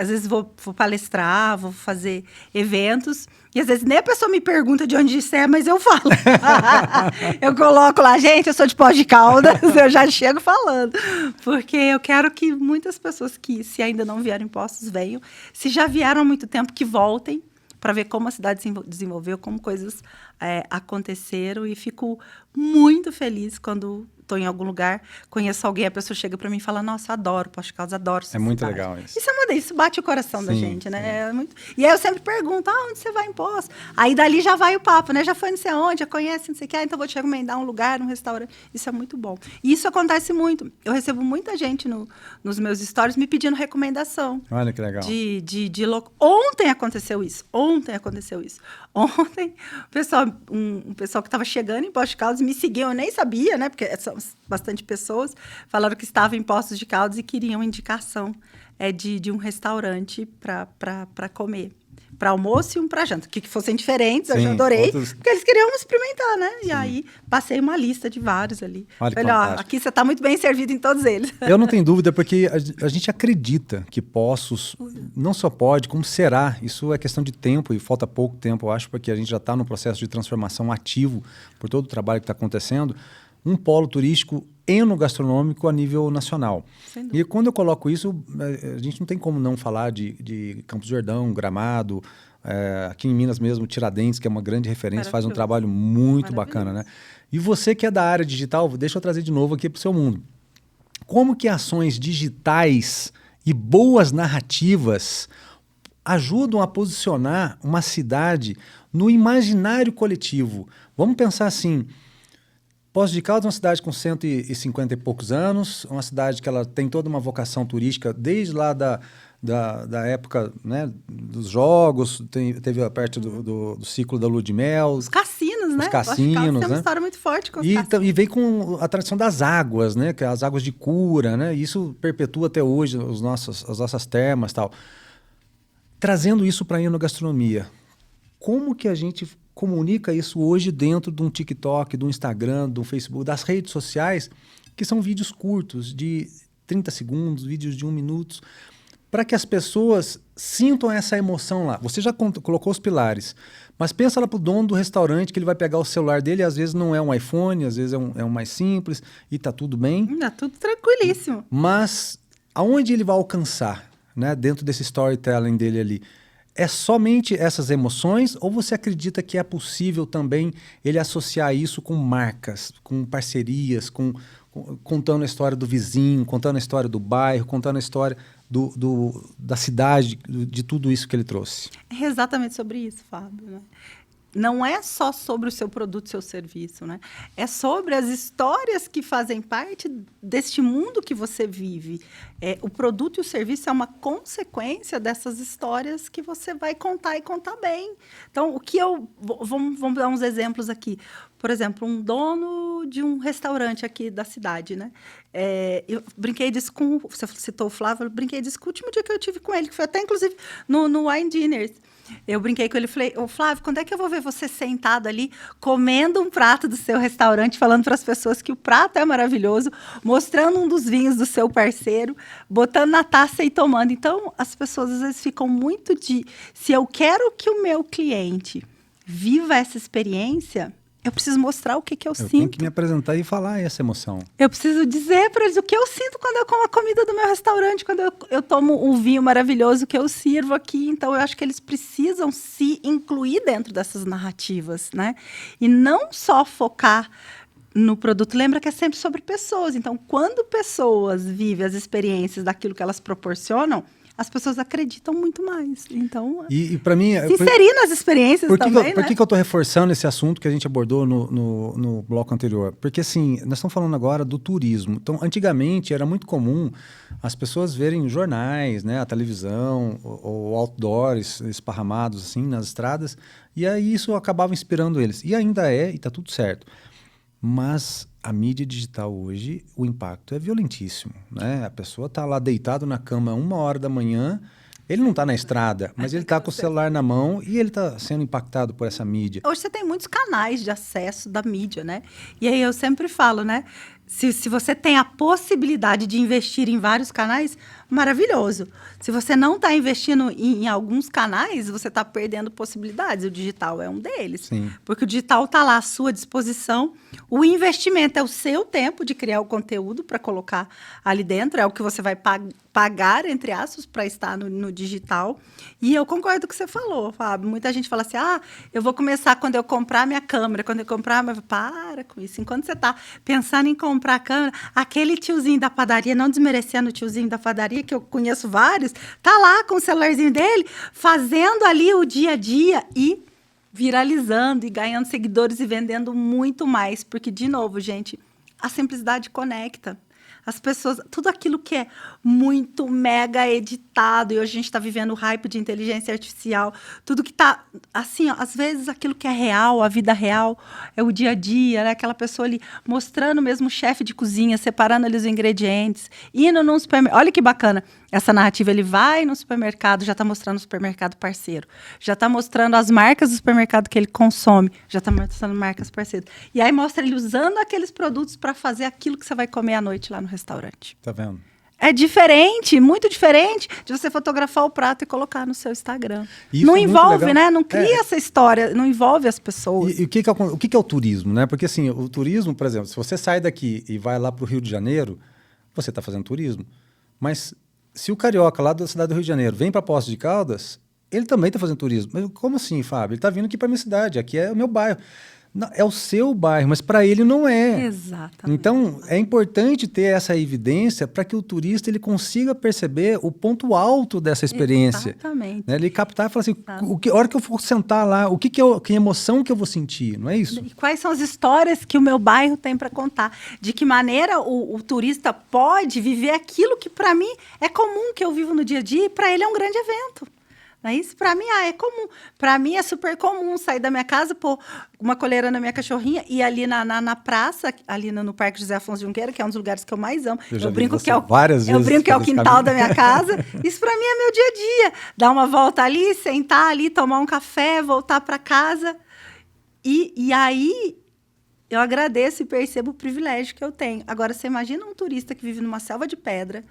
Às vezes vou palestrar, vou fazer eventos, e às vezes nem a pessoa me pergunta de onde isso é, mas eu falo. Eu coloco lá, gente, eu sou de Poços de Caldas, eu já chego falando. Porque eu quero que muitas pessoas que, se ainda não vieram em Poços, venham. Se já vieram há muito tempo, que voltem, para ver como a cidade se desenvolveu, como coisas aconteceram. E fico muito feliz quando tô em algum lugar, conheço alguém, a pessoa chega para mim e fala, nossa, eu adoro Poços de Caldas, adoro essa muito cidade. legal isso. Isso é uma delícia, isso bate o coração da Sim, gente, né? sim. É muito... E aí eu sempre pergunto, onde você vai em Poços? Aí dali já vai o papo, né? Já foi não sei aonde, já conhece, não sei o que, então vou te recomendar um lugar, um restaurante. Isso é muito bom. E isso acontece muito. Eu recebo muita gente nos meus stories me pedindo recomendação. Olha que legal. Ontem aconteceu isso. Ontem, um pessoal que estava chegando em Poços de Caldas me seguiu, eu nem sabia, né? Porque são bastante pessoas, falaram que estavam em Poços de Caldas e queriam indicação de um restaurante para comer. Para almoço e um para janta. Que fossem diferentes, eu já adorei. Porque eles queriam experimentar, né? Sim. E aí, passei uma lista de vários ali. Falei, aqui você está muito bem servido em todos eles. Eu não tenho dúvida, porque a gente acredita que Poços não só pode, como será. Isso é questão de tempo, e falta pouco tempo, eu acho, porque a gente já está num processo de transformação ativo por todo o trabalho que está acontecendo. Um polo turístico enogastronômico a nível nacional. E quando eu coloco isso, a gente não tem como não falar de Campos do Jordão, Gramado, aqui em Minas mesmo, Tiradentes, que é uma grande referência, faz um trabalho muito bacana, né? E você que é da área digital, deixa eu trazer de novo aqui para o seu mundo. Como que ações digitais e boas narrativas ajudam a posicionar uma cidade no imaginário coletivo? Vamos pensar assim... Poços de Caldas é uma cidade com 150 e poucos anos, uma cidade que ela tem toda uma vocação turística desde lá da época, né, dos jogos, teve a parte do ciclo da lua de mel. Os cassinos, né? Os cassinos, tem uma história muito forte com os cassinos. E vem com a tradição das águas, né, que é as águas de cura, né, e isso perpetua até hoje as nossas termas e tal. Trazendo isso para a enogastronomia, como que a gente comunica isso hoje dentro de um TikTok, do Instagram, do Facebook, das redes sociais, que são vídeos curtos, de 30 segundos, vídeos de 1 minuto, para que as pessoas sintam essa emoção lá. Você já colocou os pilares, mas pensa lá para o dono do restaurante, que ele vai pegar o celular dele, e às vezes não é um iPhone, às vezes é um mais simples, e está tudo bem. Está tudo tranquilíssimo. Mas aonde ele vai alcançar, né, dentro desse storytelling dele ali? É somente essas emoções, ou você acredita que é possível também ele associar isso com marcas, com parcerias, contando a história do vizinho, contando a história do bairro, contando a história da cidade, de tudo isso que ele trouxe? É exatamente sobre isso, Fábio, né? Não é só sobre o seu produto, seu serviço, né? É sobre as histórias que fazem parte deste mundo que você vive. O produto e o serviço é uma consequência dessas histórias que você vai contar e contar bem. Então, vamos dar uns exemplos aqui. Por exemplo, um dono de um restaurante aqui da cidade, né? Eu brinquei disso você citou o Flávio, eu brinquei disso com o último dia que eu tive com ele, que foi até, inclusive, no Wine Dinners. Eu brinquei com ele e falei, Flávio, quando é que eu vou ver você sentado ali, comendo um prato do seu restaurante, falando para as pessoas que o prato é maravilhoso, mostrando um dos vinhos do seu parceiro, botando na taça e tomando. Então, as pessoas às vezes ficam muito se eu quero que o meu cliente viva essa experiência, eu preciso mostrar o que eu sinto. Eu tenho que me apresentar e falar essa emoção. Eu preciso dizer para eles o que eu sinto quando eu como a comida do meu restaurante, quando eu tomo um vinho maravilhoso que eu sirvo aqui. Então, eu acho que eles precisam se incluir dentro dessas narrativas, né? E não só focar no produto. Lembra que é sempre sobre pessoas. Então, quando pessoas vivem as experiências daquilo que elas proporcionam, as pessoas acreditam muito mais. Então, e para mim, se inserir nas experiências também, Por que eu estou reforçando esse assunto que a gente abordou no bloco anterior? Porque, assim, nós estamos falando agora do turismo. Então, antigamente, era muito comum as pessoas verem jornais, né, a televisão, ou outdoors esparramados, assim, nas estradas, e aí isso acabava inspirando eles. E ainda e está tudo certo. Mas a mídia digital hoje, o impacto é violentíssimo, né? A pessoa está lá deitado na cama 1h da manhã, ele não está na estrada, mas ele está com o celular na mão e ele está sendo impactado por essa mídia. Hoje você tem muitos canais de acesso da mídia, né? E aí eu sempre falo, né? Se você tem a possibilidade de investir em vários canais, maravilhoso. Se você não está investindo em alguns canais, você está perdendo possibilidades. O digital é um deles. Sim. Porque o digital está lá à sua disposição. O investimento é o seu tempo de criar o conteúdo para colocar ali dentro. É o que você vai pagar, entre aspas, para estar no digital. E eu concordo com o que você falou, Fábio. Muita gente fala assim, eu vou começar quando eu comprar minha câmera, quando eu comprar... Para com isso. Enquanto você está pensando em comprar comprar a câmera, aquele tiozinho da padaria, não desmerecendo o tiozinho da padaria, que eu conheço vários, tá lá com o celularzinho dele, fazendo ali o dia a dia e viralizando e ganhando seguidores e vendendo muito mais. Porque, de novo, gente, a simplicidade conecta. As pessoas, tudo aquilo que é muito mega editado, e hoje a gente está vivendo o hype de inteligência artificial, tudo que está, assim, ó, às vezes aquilo que é real, a vida real, é o dia a dia, né? Aquela pessoa ali mostrando mesmo o chefe de cozinha, separando ali os ingredientes, indo num supermercado. Olha que bacana essa narrativa, ele vai no supermercado, já está mostrando o supermercado parceiro, já está mostrando as marcas do supermercado que ele consome, já está mostrando marcas parceiras. E aí mostra ele usando aqueles produtos para fazer aquilo que você vai comer à noite lá no restaurante. Tá vendo? É diferente, muito diferente de você fotografar o prato e colocar no seu Instagram. Isso não é muito envolve, legal. né? Não cria essa história, não envolve as pessoas. E o que é o turismo, né? Porque assim, o turismo, por exemplo, se você sai daqui e vai lá para o Rio de Janeiro, você está fazendo turismo. Mas se o carioca lá da cidade do Rio de Janeiro vem para Poços de Caldas, ele também está fazendo turismo. Mas como assim, Fábio? Ele está vindo aqui para minha cidade, aqui é o meu bairro. Não, é o seu bairro, mas para ele não é. Exatamente. Então, é importante ter essa evidência para que o turista ele consiga perceber o ponto alto dessa experiência. Exatamente. Né? Ele captar e falar assim, a hora que eu for sentar lá, que emoção que eu vou sentir, não é isso? E quais são as histórias que o meu bairro tem para contar? De que maneira o turista pode viver aquilo que para mim é comum, que eu vivo no dia a dia, e para ele é um grande evento. Não é isso? Para mim, é comum. Para mim, é super comum sair da minha casa, pôr uma coleira na minha cachorrinha e ali na praça, ali no Parque José Afonso Junqueira, que é um dos lugares que eu mais amo. Eu brinco que é o quintal da minha casa. Isso para mim é meu dia a dia. Dar uma volta ali, sentar ali, tomar um café, voltar para casa. E aí eu agradeço e percebo o privilégio que eu tenho. Agora, você imagina um turista que vive numa selva de pedra,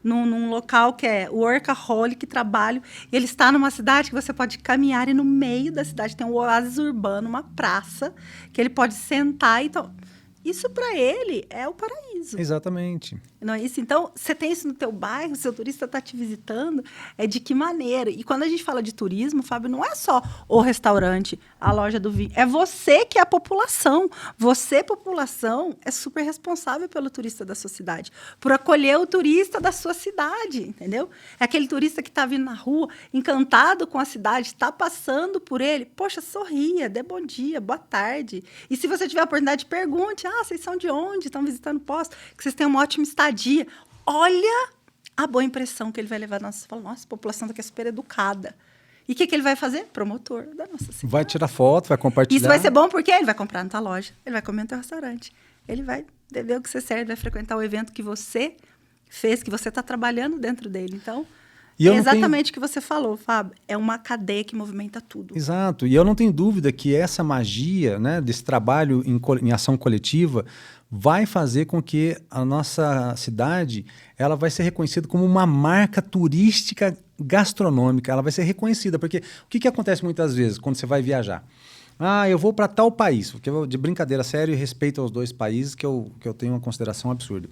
num local que é workaholic, trabalho, e ele está numa cidade que você pode caminhar e no meio da cidade tem um oásis urbano, uma praça, que ele pode sentar e... Isso para ele é o paraíso. Exatamente. Não é isso? Então, você tem isso no teu bairro, seu turista está te visitando, é de que maneira? E quando a gente fala de turismo, Fábio, não é só o restaurante, a loja do vinho, é você que é a população. Você, população, é super responsável pelo turista da sua cidade, por acolher o turista da sua cidade, entendeu? É aquele turista que está vindo na rua, encantado com a cidade, está passando por ele, poxa, sorria, dê bom dia, boa tarde. E se você tiver a oportunidade, pergunte, vocês são de onde? Estão visitando Poços? Que vocês tenham uma ótima estadia. Olha a boa impressão que ele vai levar. Você fala, nossa, a população daqui é super educada. E o que ele vai fazer? Promotor da nossa cidade. Vai tirar foto, vai compartilhar. Isso vai ser bom porque ele vai comprar na tua loja, ele vai comer no teu restaurante, ele vai beber o que você serve, vai frequentar o evento que você fez, que você está trabalhando dentro dele. Então, é exatamente o que você falou, Fábio. É uma cadeia que movimenta tudo. Exato. E eu não tenho dúvida que essa magia, né, desse trabalho em ação coletiva vai fazer com que a nossa cidade ela vai ser reconhecida como uma marca turística gastronômica. Ela vai ser reconhecida. Porque o que acontece muitas vezes quando você vai viajar? Eu vou para tal país. Porque eu, de brincadeira séria e respeito aos dois países que eu tenho uma consideração absurda.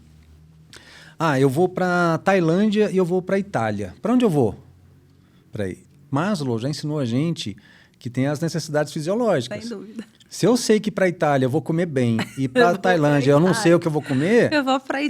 Eu vou para Tailândia e eu vou para Itália. Para onde eu vou? Para aí. Maslow já ensinou a gente que tem as necessidades fisiológicas. Sem dúvida. Se eu sei que para Itália eu vou comer bem e para Tailândia eu não sei o que eu vou comer, eu vou para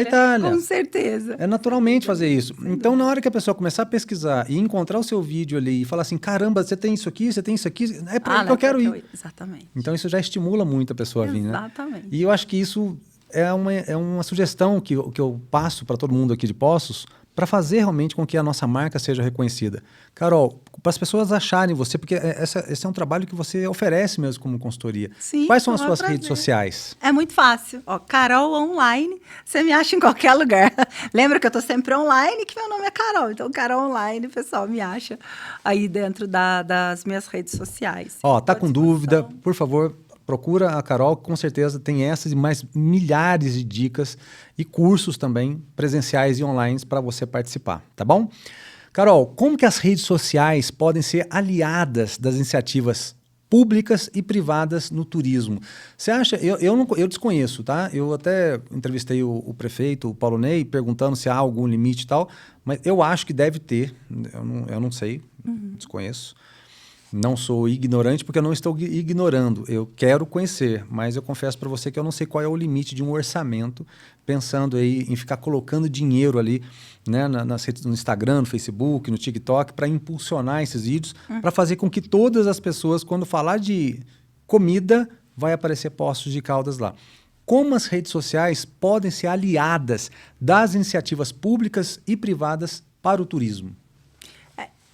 Itália. Com certeza. É naturalmente fazer isso. Então, na hora que a pessoa começar a pesquisar e encontrar o seu vídeo ali e falar assim, caramba, você tem isso aqui, você tem isso aqui, é para aí que eu quero ir. Exatamente. Então, isso já estimula muito a pessoa a vir, né? Exatamente. E eu acho que isso é uma sugestão que eu passo para todo mundo aqui de Poços para fazer realmente com que a nossa marca seja reconhecida. Carol, para as pessoas acharem você, porque esse é um trabalho que você oferece mesmo como consultoria. Sim, quais são as suas redes sociais? É muito fácil. Carol Online, você me acha em qualquer lugar. Lembra que eu estou sempre online, que meu nome é Carol. Então, Carol Online, o pessoal me acha aí dentro das minhas redes sociais. Tá com dúvida, por favor, procura a Carol, com certeza tem essas e mais milhares de dicas e cursos também, presenciais e online, para você participar, tá bom? Carol, como que as redes sociais podem ser aliadas das iniciativas públicas e privadas no turismo? Você acha? Eu desconheço, tá? Eu até entrevistei o prefeito, o Paulo Ney, perguntando se há algum limite e tal, mas eu acho que deve ter, eu não sei, desconheço. Não sou ignorante porque eu não estou ignorando. Eu quero conhecer, mas eu confesso para você que eu não sei qual é o limite de um orçamento, pensando aí em ficar colocando dinheiro ali, né, nas redes, no Instagram, no Facebook, no TikTok, para impulsionar esses vídeos, para fazer com que todas as pessoas, quando falar de comida, vai aparecer Poços de Caldas lá. Como as redes sociais podem ser aliadas das iniciativas públicas e privadas para o turismo?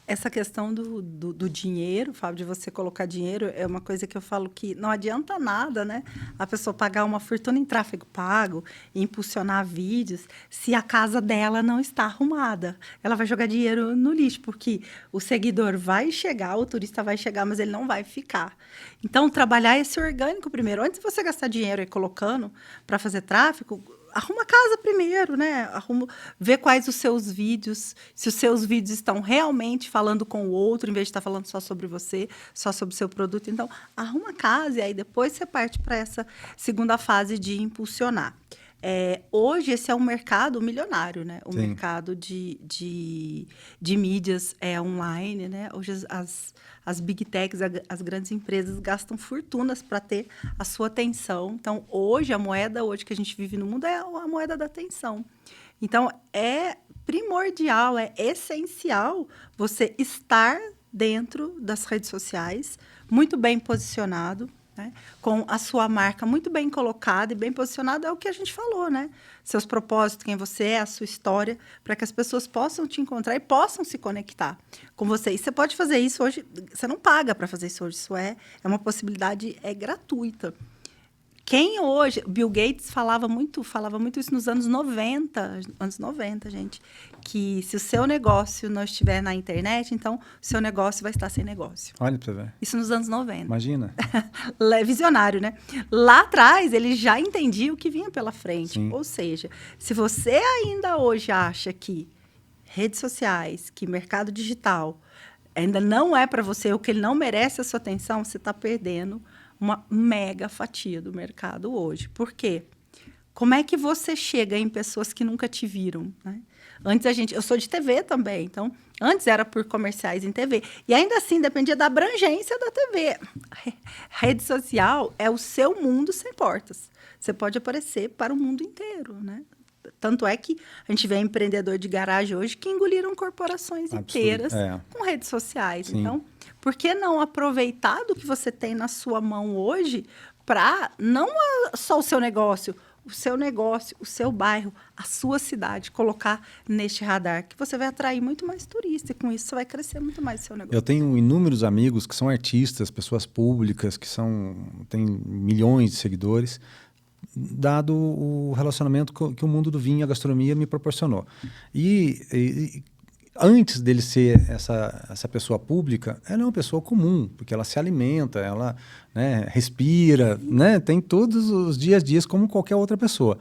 Essa questão do dinheiro, Fábio, de você colocar dinheiro, é uma coisa que eu falo que não adianta nada, né? A pessoa pagar uma fortuna em tráfego pago, impulsionar vídeos, se a casa dela não está arrumada. Ela vai jogar dinheiro no lixo, porque o seguidor vai chegar, o turista vai chegar, mas ele não vai ficar. Então, trabalhar esse orgânico primeiro. Antes de você gastar dinheiro aí colocando para fazer tráfego, arruma a casa primeiro, né? Vê quais os seus vídeos, se os seus vídeos estão realmente falando com o outro, em vez de estar falando só sobre você, só sobre o seu produto. Então, arruma a casa e aí depois você parte para essa segunda fase de impulsionar. Hoje, esse é um mercado milionário, né? O mercado de mídias online, né? Hoje, as big techs, as grandes empresas gastam fortunas para ter a sua atenção. Então, hoje, a moeda que a gente vive no mundo é a moeda da atenção. Então, é primordial, é essencial você estar dentro das redes sociais, muito bem posicionado, né? Com a sua marca muito bem colocada e bem posicionada, é o que a gente falou, né? Seus propósitos, quem você é, a sua história, para que as pessoas possam te encontrar e possam se conectar com você. E você pode fazer isso hoje, você não paga para fazer isso hoje, isso é uma possibilidade, gratuita. Quem hoje... Bill Gates falava muito isso nos anos 90, gente, que se o seu negócio não estiver na internet, então o seu negócio vai estar sem negócio. Olha para você ver. Isso nos anos 90. Imagina. É visionário, né? Lá atrás, ele já entendia o que vinha pela frente. Sim. Ou seja, se você ainda hoje acha que redes sociais, que mercado digital ainda não é para você, ou que ele não merece a sua atenção, você está perdendo uma mega fatia do mercado hoje. Por quê? Como é que você chega em pessoas que nunca te viram, né? Antes eu sou de TV também, então antes era por comerciais em TV. E ainda assim dependia da abrangência da TV. Rede social é o seu mundo sem portas. Você pode aparecer para o mundo inteiro, né? Tanto é que a gente vê empreendedor de garagem hoje que engoliram corporações inteiras com redes sociais. Sim. Então, por que não aproveitar do que você tem na sua mão hoje para não só o seu negócio, o seu bairro, a sua cidade, colocar neste radar, que você vai atrair muito mais turista e com isso você vai crescer muito mais o seu negócio. Eu tenho inúmeros amigos que são artistas, pessoas públicas, que têm milhões de seguidores, dado o relacionamento que o mundo do vinho e a gastronomia me proporcionou. E antes dele ser essa pessoa pública, ela é uma pessoa comum, porque ela se alimenta, ela, né, respira, né, tem todos os dias como qualquer outra pessoa.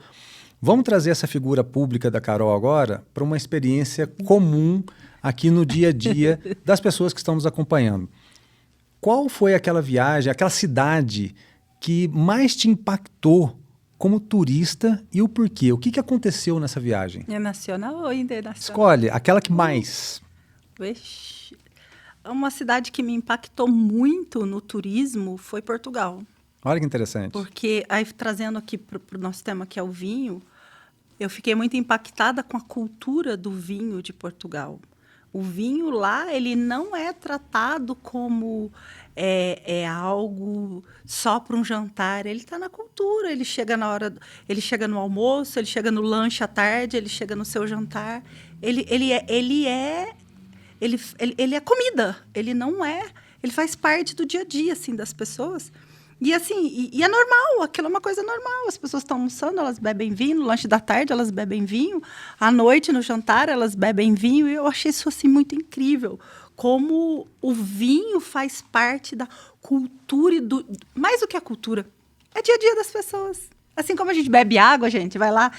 Vamos trazer essa figura pública da Carol agora para uma experiência comum aqui no dia a dia das pessoas que estão nos acompanhando. Qual foi aquela viagem, aquela cidade que mais te impactou como turista e o porquê? O que aconteceu nessa viagem? É nacional ou internacional? Escolhe, aquela que mais. Uma cidade que me impactou muito no turismo foi Portugal. Olha que interessante. Porque, aí trazendo aqui para o nosso tema, que é o vinho, eu fiquei muito impactada com a cultura do vinho de Portugal. O vinho lá, ele não é tratado como algo só para um jantar. Ele está na cultura, ele chega ele chega no almoço, ele chega no lanche à tarde, ele chega no seu jantar. Ele é comida, ele não é... Ele faz parte do dia a dia, assim, das pessoas. E assim, e é normal, aquilo é uma coisa normal. As pessoas estão almoçando, elas bebem vinho, no lanche da tarde elas bebem vinho, à noite, no jantar, elas bebem vinho. E eu achei isso assim muito incrível. Como o vinho faz parte da cultura e mais do que a cultura, é dia a dia das pessoas. Assim como a gente bebe água, a gente vai lá,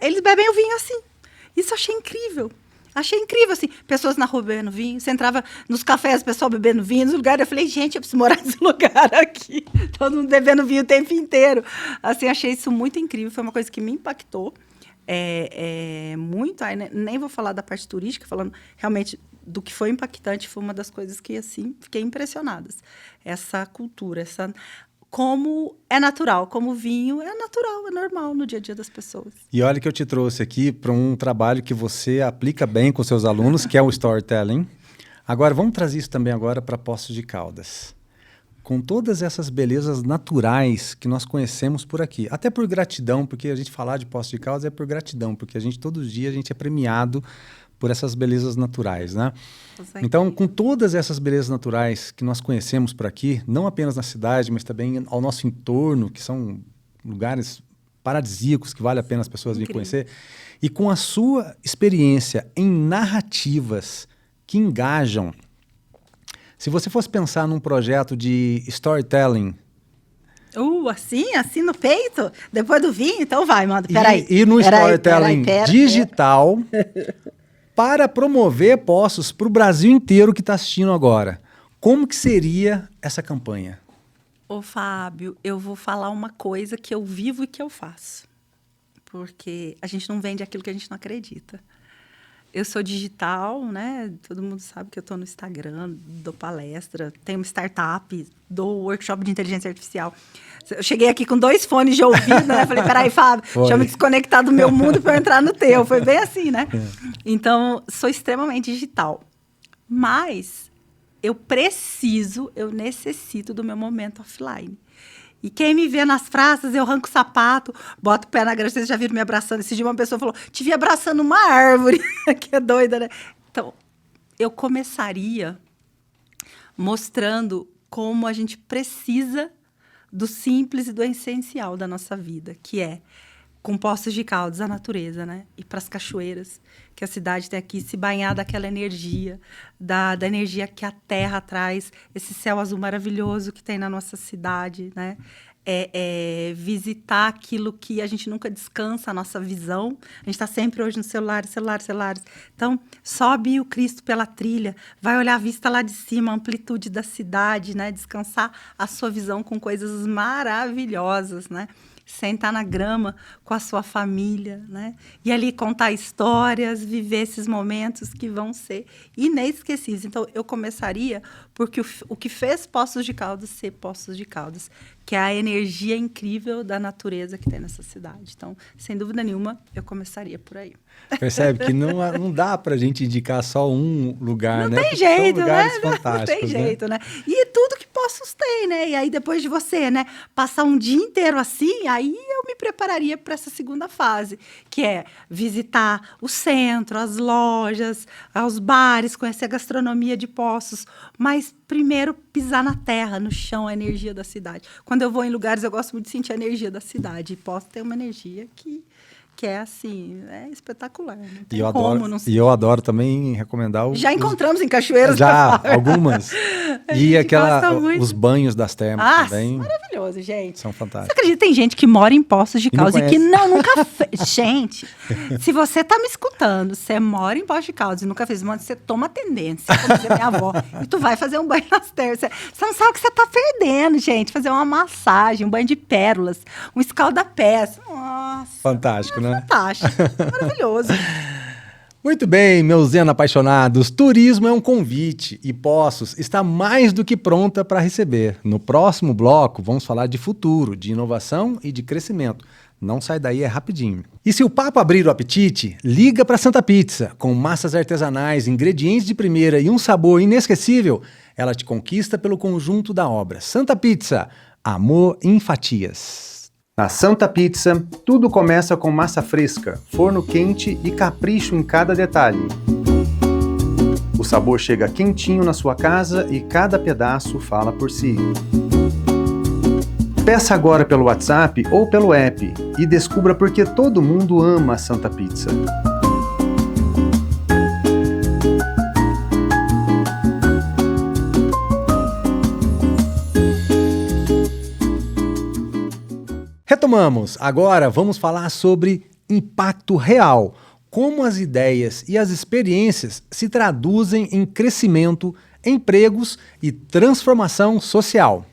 eles bebem o vinho assim. Isso eu achei incrível. Achei incrível, assim, pessoas na rua bebendo vinho. Você entrava nos cafés, o pessoal bebendo vinho. Nos lugares, eu falei, gente, eu preciso morar nesse lugar aqui. Todo mundo bebendo vinho o tempo inteiro. Assim, achei isso muito incrível. Foi uma coisa que me impactou muito. Aí, nem vou falar da parte turística, falando realmente do que foi impactante, foi uma das coisas que, assim, fiquei impressionadas. Essa cultura, como é natural, como o vinho é natural, é normal no dia a dia das pessoas. E olha que eu te trouxe aqui para um trabalho que você aplica bem com seus alunos, que é o storytelling. Agora, vamos trazer isso também agora para Poços de Caldas. Com todas essas belezas naturais que nós conhecemos por aqui. Até por gratidão, porque a gente falar de Poços de Caldas é por gratidão, porque todos os dias a gente é premiado por essas belezas naturais, né? Então, com todas essas belezas naturais que nós conhecemos por aqui, não apenas na cidade, mas também ao nosso entorno, que são lugares paradisíacos que vale a pena as pessoas virem conhecer, e com a sua experiência em narrativas que engajam. Se você fosse pensar num projeto de storytelling... assim no peito? Depois do vinho? Então vai, manda, peraí. E no storytelling digital para promover Poços para o Brasil inteiro que está assistindo agora. Como que seria essa campanha? Ô, Fábio, eu vou falar uma coisa que eu vivo e que eu faço. Porque a gente não vende aquilo que a gente não acredita. Eu sou digital, né? Todo mundo sabe que eu estou no Instagram, dou palestra, tenho uma startup, dou workshop de inteligência artificial. Eu cheguei aqui com 2 fones de ouvido, né? Falei, peraí, Fábio, deixa eu me desconectar do meu mundo para eu entrar no teu. Foi bem assim, né? Então, sou extremamente digital. Mas eu necessito do meu momento offline. E quem me vê nas praças, eu arranco o sapato, boto o pé na grama. Vocês já viram me abraçando. Esse dia uma pessoa falou, te vi abraçando uma árvore. Que é doida, né? Então, eu começaria mostrando como a gente precisa do simples e do essencial da nossa vida, que é, com Poços de Caldas, a natureza, né? Ir para as cachoeiras, que a cidade tem aqui, se banhar daquela energia, da energia que a terra traz, esse céu azul maravilhoso que tem na nossa cidade, né? Visitar aquilo que a gente nunca descansa, a nossa visão. A gente está sempre hoje no celulares. Então, sobe o Cristo pela trilha, vai olhar a vista lá de cima, a amplitude da cidade, né? Descansar a sua visão com coisas maravilhosas, né? Sentar na grama com a sua família, né? E ali contar histórias, viver esses momentos que vão ser inesquecíveis. Então, eu começaria porque o que fez Poços de Caldas ser Poços de Caldas, que é a energia incrível da natureza que tem nessa cidade. Então, sem dúvida nenhuma, eu começaria por aí. Percebe que não dá pra gente indicar só um lugar, né? Não tem jeito, são lugares né? fantásticos, não tem jeito, né? E tudo que Poços tem, né? E aí, depois de você, né, passar um dia inteiro assim, aí eu me prepararia para essa segunda fase, que é visitar o centro, as lojas, os bares, conhecer a gastronomia de Poços, mas primeiro pisar na terra, no chão, a energia da cidade. Quando eu vou em lugares, eu gosto muito de sentir a energia da cidade. E Poços tem uma energia que é assim, é espetacular. Não tem como não sentir. E eu adoro também recomendar Já encontramos em cachoeiras. Já, algumas. E os banhos das termas também. Maravilhoso, gente. São fantásticos. Você acredita que tem gente que mora em Poços de Caldas e que nunca fez? Gente, se você tá me escutando, você mora em Poços de Caldas e nunca fez, mano, você toma tendência, como dizer minha avó, e tu vai fazer um banho nas termas. Você não sabe o que você tá perdendo, gente. Fazer uma massagem, um banho de pérolas, um escalda-pés. Nossa. Fantástico, né? Fantástico. Maravilhoso. Muito bem, meus Zen apaixonados, turismo é um convite e Poços está mais do que pronta para receber. No próximo bloco, vamos falar de futuro, de inovação e de crescimento. Não sai daí, é rapidinho. E se o papo abrir o apetite, liga para Santa Pizza. Com massas artesanais, ingredientes de primeira e um sabor inesquecível, ela te conquista pelo conjunto da obra. Santa Pizza, amor em fatias. Na Santa Pizza, tudo começa com massa fresca, forno quente e capricho em cada detalhe. O sabor chega quentinho na sua casa e cada pedaço fala por si. Peça agora pelo WhatsApp ou pelo app e descubra por que todo mundo ama a Santa Pizza. Retomamos. Agora vamos falar sobre impacto real. Como as ideias e as experiências se traduzem em crescimento, empregos e transformação social.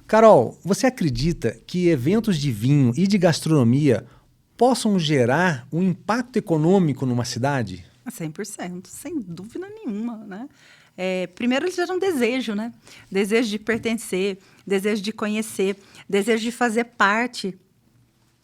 Carol, você acredita que eventos de vinho e de gastronomia possam gerar um impacto econômico numa cidade? 100%, sem dúvida nenhuma, né? Primeiro, eles geram desejo, né? Desejo de pertencer, desejo de conhecer, desejo de fazer parte.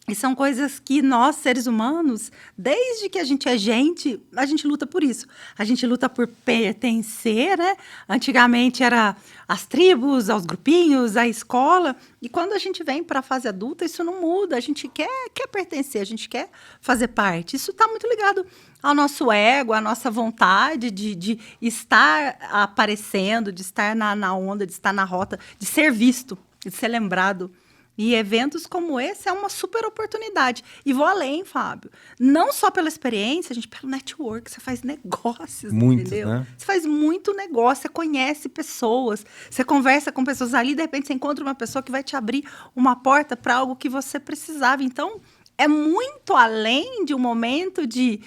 E são coisas que nós, seres humanos, desde que a gente é gente, a gente luta por isso. A gente luta por pertencer, né? Antigamente era as tribos, aos grupinhos, a escola. E quando a gente vem para a fase adulta, isso não muda. A gente quer pertencer, a gente quer fazer parte. Isso está muito ligado ao nosso ego, à nossa vontade de estar aparecendo, de estar na onda, de estar na rota, de ser visto, de ser lembrado. E eventos como esse é uma super oportunidade. E vou além, Fábio. Não só pela experiência, a gente pelo network, você faz negócios, Muitos, entendeu? né? Você faz muito negócio, você conhece pessoas, você conversa com pessoas ali, de repente você encontra uma pessoa que vai te abrir uma porta para algo que você precisava. Então, é muito além de um momento de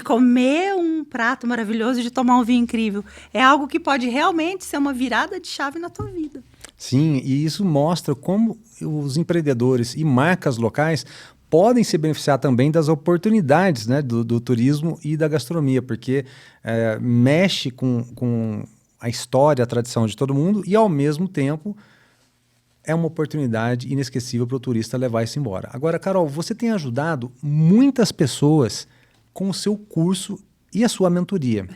comer um prato maravilhoso, de tomar um vinho incrível. É algo que pode realmente ser uma virada de chave na tua vida. Sim, e isso mostra como os empreendedores e marcas locais podem se beneficiar também das oportunidades, né, do turismo e da gastronomia, porque mexe com a história, a tradição de todo mundo e, ao mesmo tempo, é uma oportunidade inesquecível para o turista levar isso embora. Agora, Carol, você tem ajudado muitas pessoas com o seu curso e a sua mentoria.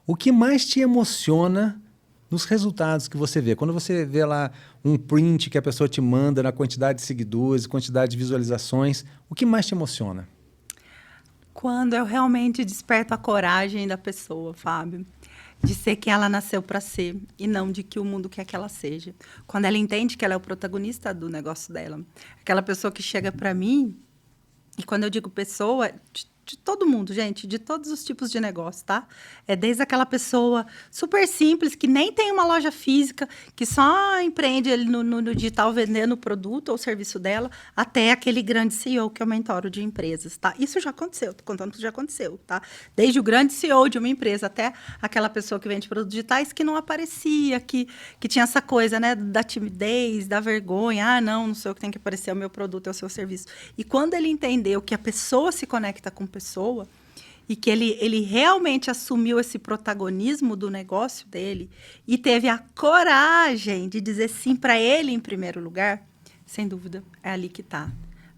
O que mais te emociona nos resultados que você vê? Quando você vê lá um print que a pessoa te manda na quantidade de seguidores, quantidade de visualizações, o que mais te emociona? Quando eu realmente desperto a coragem da pessoa, Fábio, de ser quem ela nasceu para ser e não de que o mundo quer que ela seja. Quando ela entende que ela é o protagonista do negócio dela. Aquela pessoa que chega para mim, e quando eu digo pessoa, de todo mundo, gente, de todos os tipos de negócio, tá? Desde aquela pessoa super simples, que nem tem uma loja física, que só empreende no digital vendendo o produto ou serviço dela, até aquele grande CEO que eu mentoro de empresas, tá? Isso já aconteceu, tô contando que já aconteceu, tá? Desde o grande CEO de uma empresa até aquela pessoa que vende produtos digitais que não aparecia, que tinha essa coisa, né, da timidez, da vergonha, não sou eu que tem que aparecer, é o meu produto, é o seu serviço. E quando ele entendeu que a pessoa se conecta com pessoa e que ele realmente assumiu esse protagonismo do negócio dele e teve a coragem de dizer sim para ele em primeiro lugar, sem dúvida, é ali que está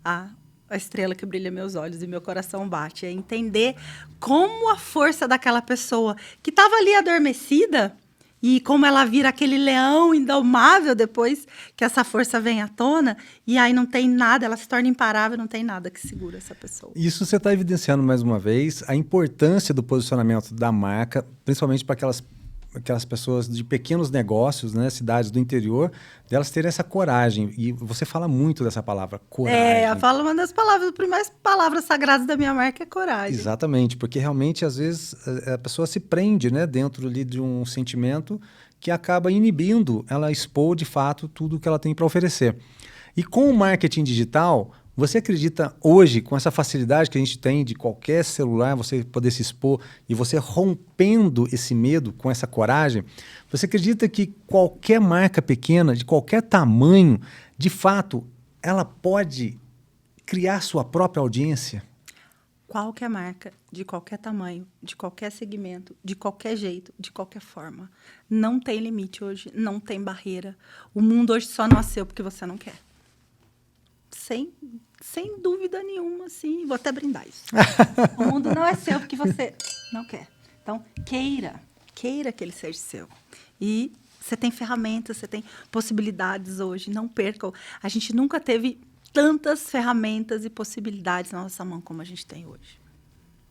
a estrela que brilha meus olhos e meu coração bate. É entender como a força daquela pessoa que estava ali adormecida e como ela vira aquele leão indomável depois que essa força vem à tona, e aí não tem nada, ela se torna imparável, não tem nada que segura essa pessoa. Isso você está evidenciando mais uma vez a importância do posicionamento da marca, principalmente para aquelas pessoas de pequenos negócios, né, cidades do interior, delas terem essa coragem. E você fala muito dessa palavra, coragem. Eu falo uma das palavras, as primeiras palavras sagradas da minha marca é coragem. Exatamente, porque realmente, às vezes, a pessoa se prende, né, dentro ali de um sentimento que acaba inibindo ela expor, de fato, tudo que ela tem para oferecer. E com o marketing digital, você acredita hoje, com essa facilidade que a gente tem de qualquer celular, você poder se expor e você rompendo esse medo com essa coragem, você acredita que qualquer marca pequena, de qualquer tamanho, de fato, ela pode criar sua própria audiência? Qualquer marca, de qualquer tamanho, de qualquer segmento, de qualquer jeito, de qualquer forma. Não tem limite hoje, não tem barreira. O mundo hoje só nasceu porque você não quer. Sem dúvida nenhuma, sim. Vou até brindar isso. O mundo não é seu porque você não quer. Então, queira que ele seja seu. E você tem ferramentas, você tem possibilidades hoje, não percam. A gente nunca teve tantas ferramentas e possibilidades na nossa mão como a gente tem hoje.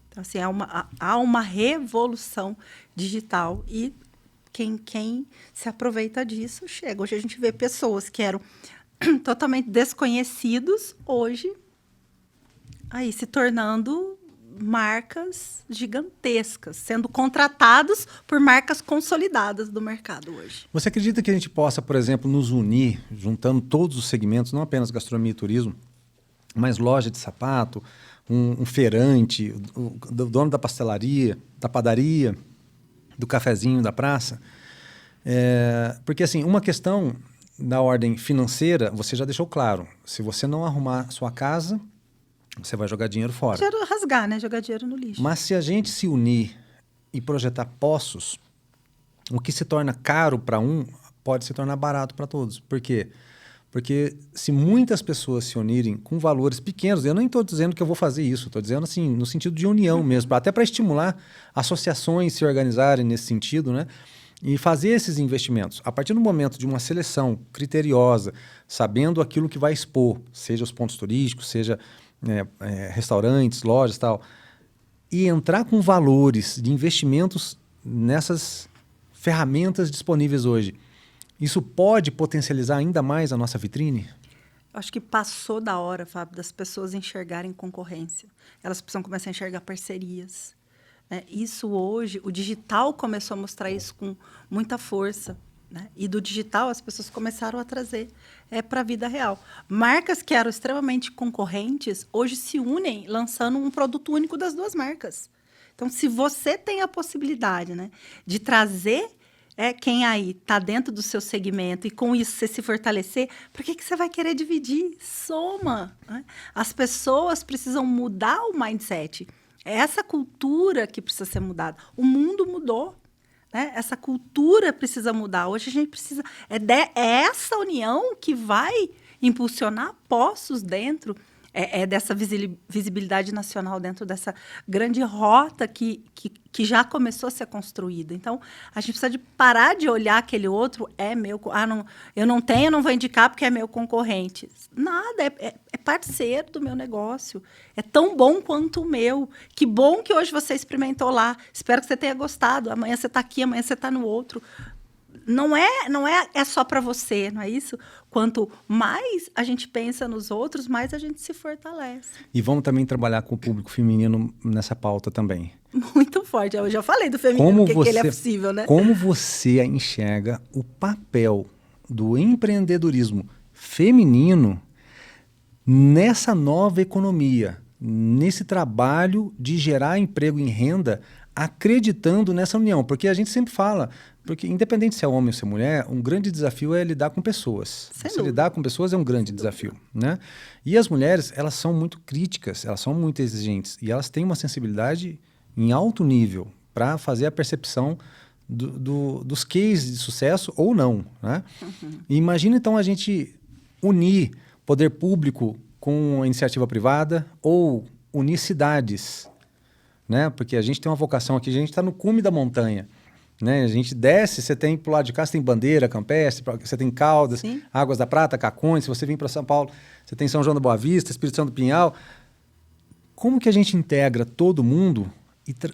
Então, assim, há uma revolução digital e quem se aproveita disso chega. Hoje a gente vê pessoas que eram totalmente desconhecidos, hoje aí se tornando marcas gigantescas, sendo contratados por marcas consolidadas do mercado hoje. Você acredita que a gente possa, por exemplo, nos unir, juntando todos os segmentos, não apenas gastronomia e turismo, mas loja de sapato, um feirante, o dono da pastelaria, da padaria, do cafezinho da praça? Porque, assim, uma questão da ordem financeira, você já deixou claro. Se você não arrumar sua casa, Você vai jogar dinheiro fora. Dinheiro rasgar, né? Jogar dinheiro no lixo. Mas se a gente se unir e projetar poços, o que se torna caro para um pode se tornar barato para todos. Por quê? Porque se muitas pessoas se unirem com valores pequenos, eu nem estou dizendo que eu vou fazer isso, estou dizendo assim, no sentido de união mesmo, até para estimular associações se organizarem nesse sentido, né? E fazer esses investimentos. A partir do momento de uma seleção criteriosa, sabendo aquilo que vai expor, seja os pontos turísticos, seja restaurantes, lojas e tal, e entrar com valores de investimentos nessas ferramentas disponíveis hoje, isso pode potencializar ainda mais a nossa vitrine? Acho que passou da hora, Fábio, das pessoas enxergarem concorrência. Elas precisam começar a enxergar parcerias. Isso hoje, o digital começou a mostrar isso com muita força. Né? E do digital as pessoas começaram a trazer para a vida real. Marcas que eram extremamente concorrentes, hoje se unem lançando um produto único das duas marcas. Então, se você tem a possibilidade, né, de trazer quem aí está dentro do seu segmento e com isso você se fortalecer, para que você vai querer dividir? Soma. Né? As pessoas precisam mudar o mindset. É essa cultura que precisa ser mudada. O mundo mudou. Né? Essa cultura precisa mudar. Hoje a gente precisa... É essa união que vai impulsionar poços dentro dessa visibilidade nacional, dentro dessa grande rota que já começou a ser construída. Então, a gente precisa de parar de olhar aquele outro, eu não tenho, eu não vou indicar porque é meu concorrente. Nada, é parceiro do meu negócio. É tão bom quanto o meu. Que bom que hoje você experimentou lá. Espero que você tenha gostado. Amanhã você está aqui, amanhã você está no outro. Não é só para você, não é isso? Quanto mais a gente pensa nos outros, mais a gente se fortalece. E vamos também trabalhar com o público feminino nessa pauta também. Muito forte. Eu já falei do feminino, que ele é possível, né? Como você enxerga o papel do empreendedorismo feminino nessa nova economia, nesse trabalho de gerar emprego e renda, acreditando nessa união? Porque a gente sempre fala, porque independente se é homem ou se é mulher, um grande desafio é lidar com pessoas. Lidar com pessoas é um grande desafio, né? E as mulheres, elas são muito críticas, elas são muito exigentes e elas têm uma sensibilidade em alto nível para fazer a percepção dos cases de sucesso ou não, né? Uhum. E imagina então a gente unir poder público com a iniciativa privada ou unir cidades, né? Porque a gente tem uma vocação aqui, a gente está no cume da montanha, né? A gente desce, você tem pro lado de cá, você tem Bandeira, Campestre, você tem Caldas, sim, Águas da Prata, Cacões. Se você vir para São Paulo, você tem São João da Boa Vista, Espírito Santo do Pinhal. Como que a gente integra todo mundo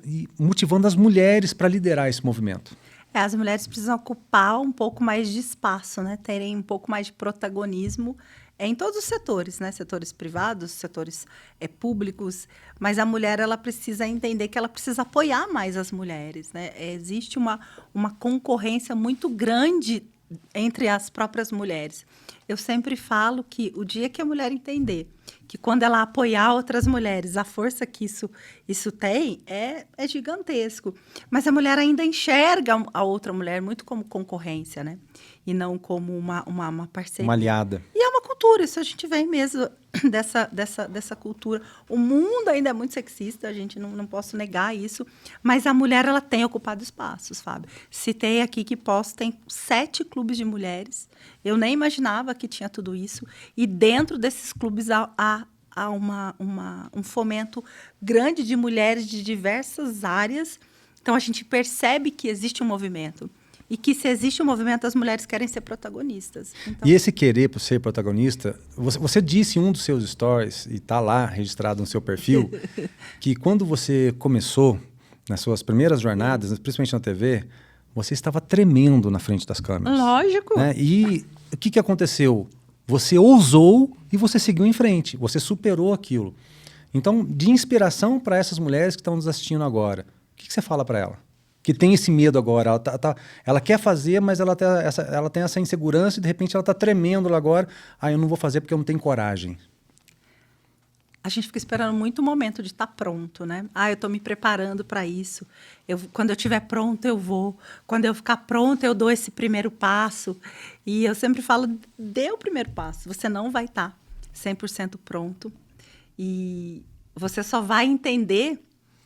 e motivando as mulheres para liderar esse movimento? As mulheres precisam ocupar um pouco mais de espaço, né? Terem um pouco mais de protagonismo em todos os setores, né? Setores privados, setores públicos, mas a mulher ela precisa entender que ela precisa apoiar mais as mulheres, né? Existe uma concorrência muito grande entre as próprias mulheres. Eu sempre falo que o dia que a mulher entender que quando ela apoiar outras mulheres, a força que isso tem é gigantesco. Mas a mulher ainda enxerga a outra mulher muito como concorrência, né? E não como uma parceria. Uma aliada. E é uma cultura, isso a gente vem mesmo dessa cultura. O mundo ainda é muito sexista, a gente não posso negar isso, mas a mulher ela tem ocupado espaços, Fábio. Citei aqui que tem 7 clubes de mulheres, eu nem imaginava que tinha tudo isso, e dentro desses clubes há um fomento grande de mulheres de diversas áreas, então a gente percebe que existe um movimento. E que se existe um movimento, as mulheres querem ser protagonistas. Então... E esse querer por ser protagonista, você disse em um dos seus stories, e está lá registrado no seu perfil, que quando você começou, nas suas primeiras jornadas, principalmente na TV, você estava tremendo na frente das câmeras. Lógico. Né? E o que aconteceu? Você ousou e você seguiu em frente, você superou aquilo. Então, de inspiração para essas mulheres que estão nos assistindo agora, o que você fala para ela? Que tem esse medo agora, ela quer fazer, mas ela tem essa insegurança e de repente ela está tremendo lá agora. Eu não vou fazer porque eu não tenho coragem. A gente fica esperando muito o momento de estar pronto, né? Eu estou me preparando para isso. Quando eu estiver pronto, eu vou. Quando eu ficar pronto, eu dou esse primeiro passo. E eu sempre falo, dê o primeiro passo. Você não vai estar 100% pronto. E você só vai entender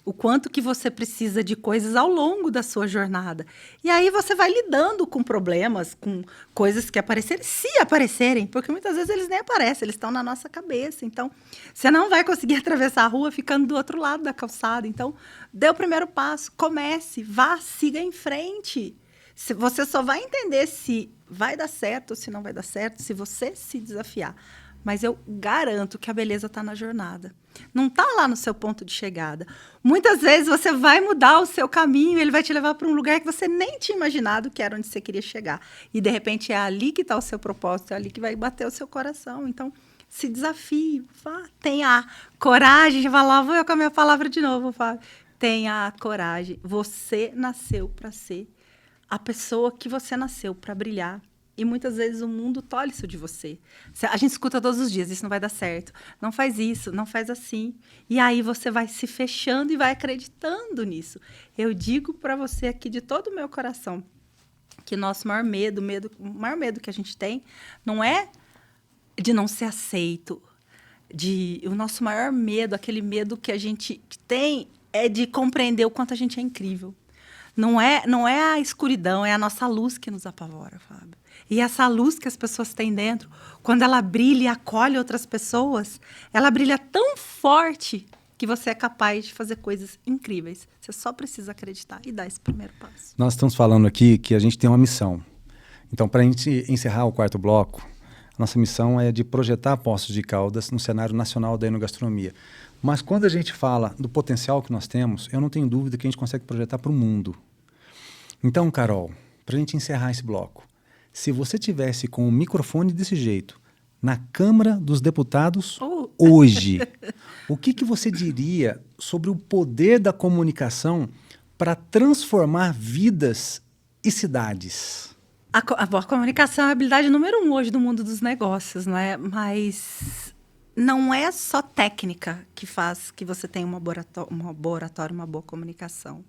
o quanto que você precisa de coisas ao longo da sua jornada. E aí você vai lidando com problemas, com coisas que aparecerem, se aparecerem, porque muitas vezes eles nem aparecem, eles estão na nossa cabeça. Então, você não vai conseguir atravessar a rua ficando do outro lado da calçada. Então, dê o primeiro passo, comece, vá, siga em frente. Você só vai entender se vai dar certo ou se não vai dar certo, se você se desafiar. Mas eu garanto que a beleza está na jornada. Não está lá no seu ponto de chegada. Muitas vezes você vai mudar o seu caminho, ele vai te levar para um lugar que você nem tinha imaginado que era onde você queria chegar. E, de repente, é ali que está o seu propósito, é ali que vai bater o seu coração. Então, se desafie, vá, tenha coragem. Vai lá, vou eu com a minha palavra de novo, Fábio. Tenha coragem. Você nasceu para ser a pessoa que você nasceu para brilhar. E muitas vezes o mundo tolhe isso de você. A gente escuta todos os dias, isso não vai dar certo. Não faz isso, não faz assim. E aí você vai se fechando e vai acreditando nisso. Eu digo para você aqui de todo o meu coração que nosso maior medo, o maior medo que a gente tem não é de não ser aceito. O nosso maior medo, aquele medo que a gente tem é de compreender o quanto a gente é incrível. Não é a escuridão, é a nossa luz que nos apavora, Fábio. E essa luz que as pessoas têm dentro, quando ela brilha e acolhe outras pessoas, ela brilha tão forte que você é capaz de fazer coisas incríveis. Você só precisa acreditar e dar esse primeiro passo. Nós estamos falando aqui que a gente tem uma missão. Então, para a gente encerrar o quarto bloco, a nossa missão é de projetar Poços de Caldas no cenário nacional da enogastronomia. Mas quando a gente fala do potencial que nós temos, eu não tenho dúvida que a gente consegue projetar para o mundo. Então, Carol, para a gente encerrar esse bloco, se você tivesse com o microfone desse jeito na Câmara dos Deputados hoje, o que você diria sobre o poder da comunicação para transformar vidas e cidades? A comunicação é a habilidade número 1 hoje do mundo dos negócios, não é? Mas não é só técnica que faz que você tenha uma boa oratória, uma boa comunicação.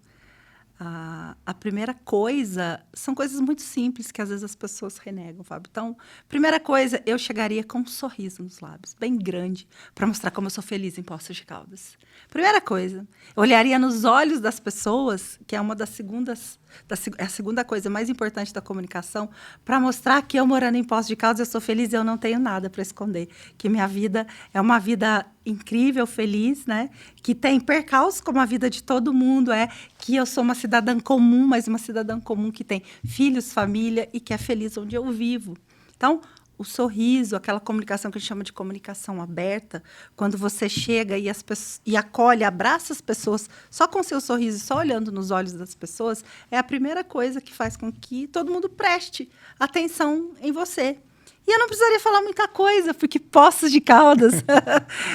A primeira coisa, são coisas muito simples que às vezes as pessoas renegam, Fábio. Então, primeira coisa, eu chegaria com um sorriso nos lábios, bem grande, para mostrar como eu sou feliz em Poços de Caldas. Primeira coisa, eu olharia nos olhos das pessoas, que é uma das é a segunda coisa mais importante da comunicação, para mostrar que eu morando em Poços de Caldas, eu sou feliz e eu não tenho nada para esconder. Que minha vida é uma vida incrível, feliz, né? Que tem percalços como a vida de todo mundo, que eu sou uma cidadã comum, mas uma cidadã comum que tem filhos, família e que é feliz onde eu vivo. Então, o sorriso, aquela comunicação que a gente chama de comunicação aberta, quando você chega e acolhe, abraça as pessoas só com seu sorriso, só olhando nos olhos das pessoas, é a primeira coisa que faz com que todo mundo preste atenção em você. E eu não precisaria falar muita coisa, porque Poços de Caldas,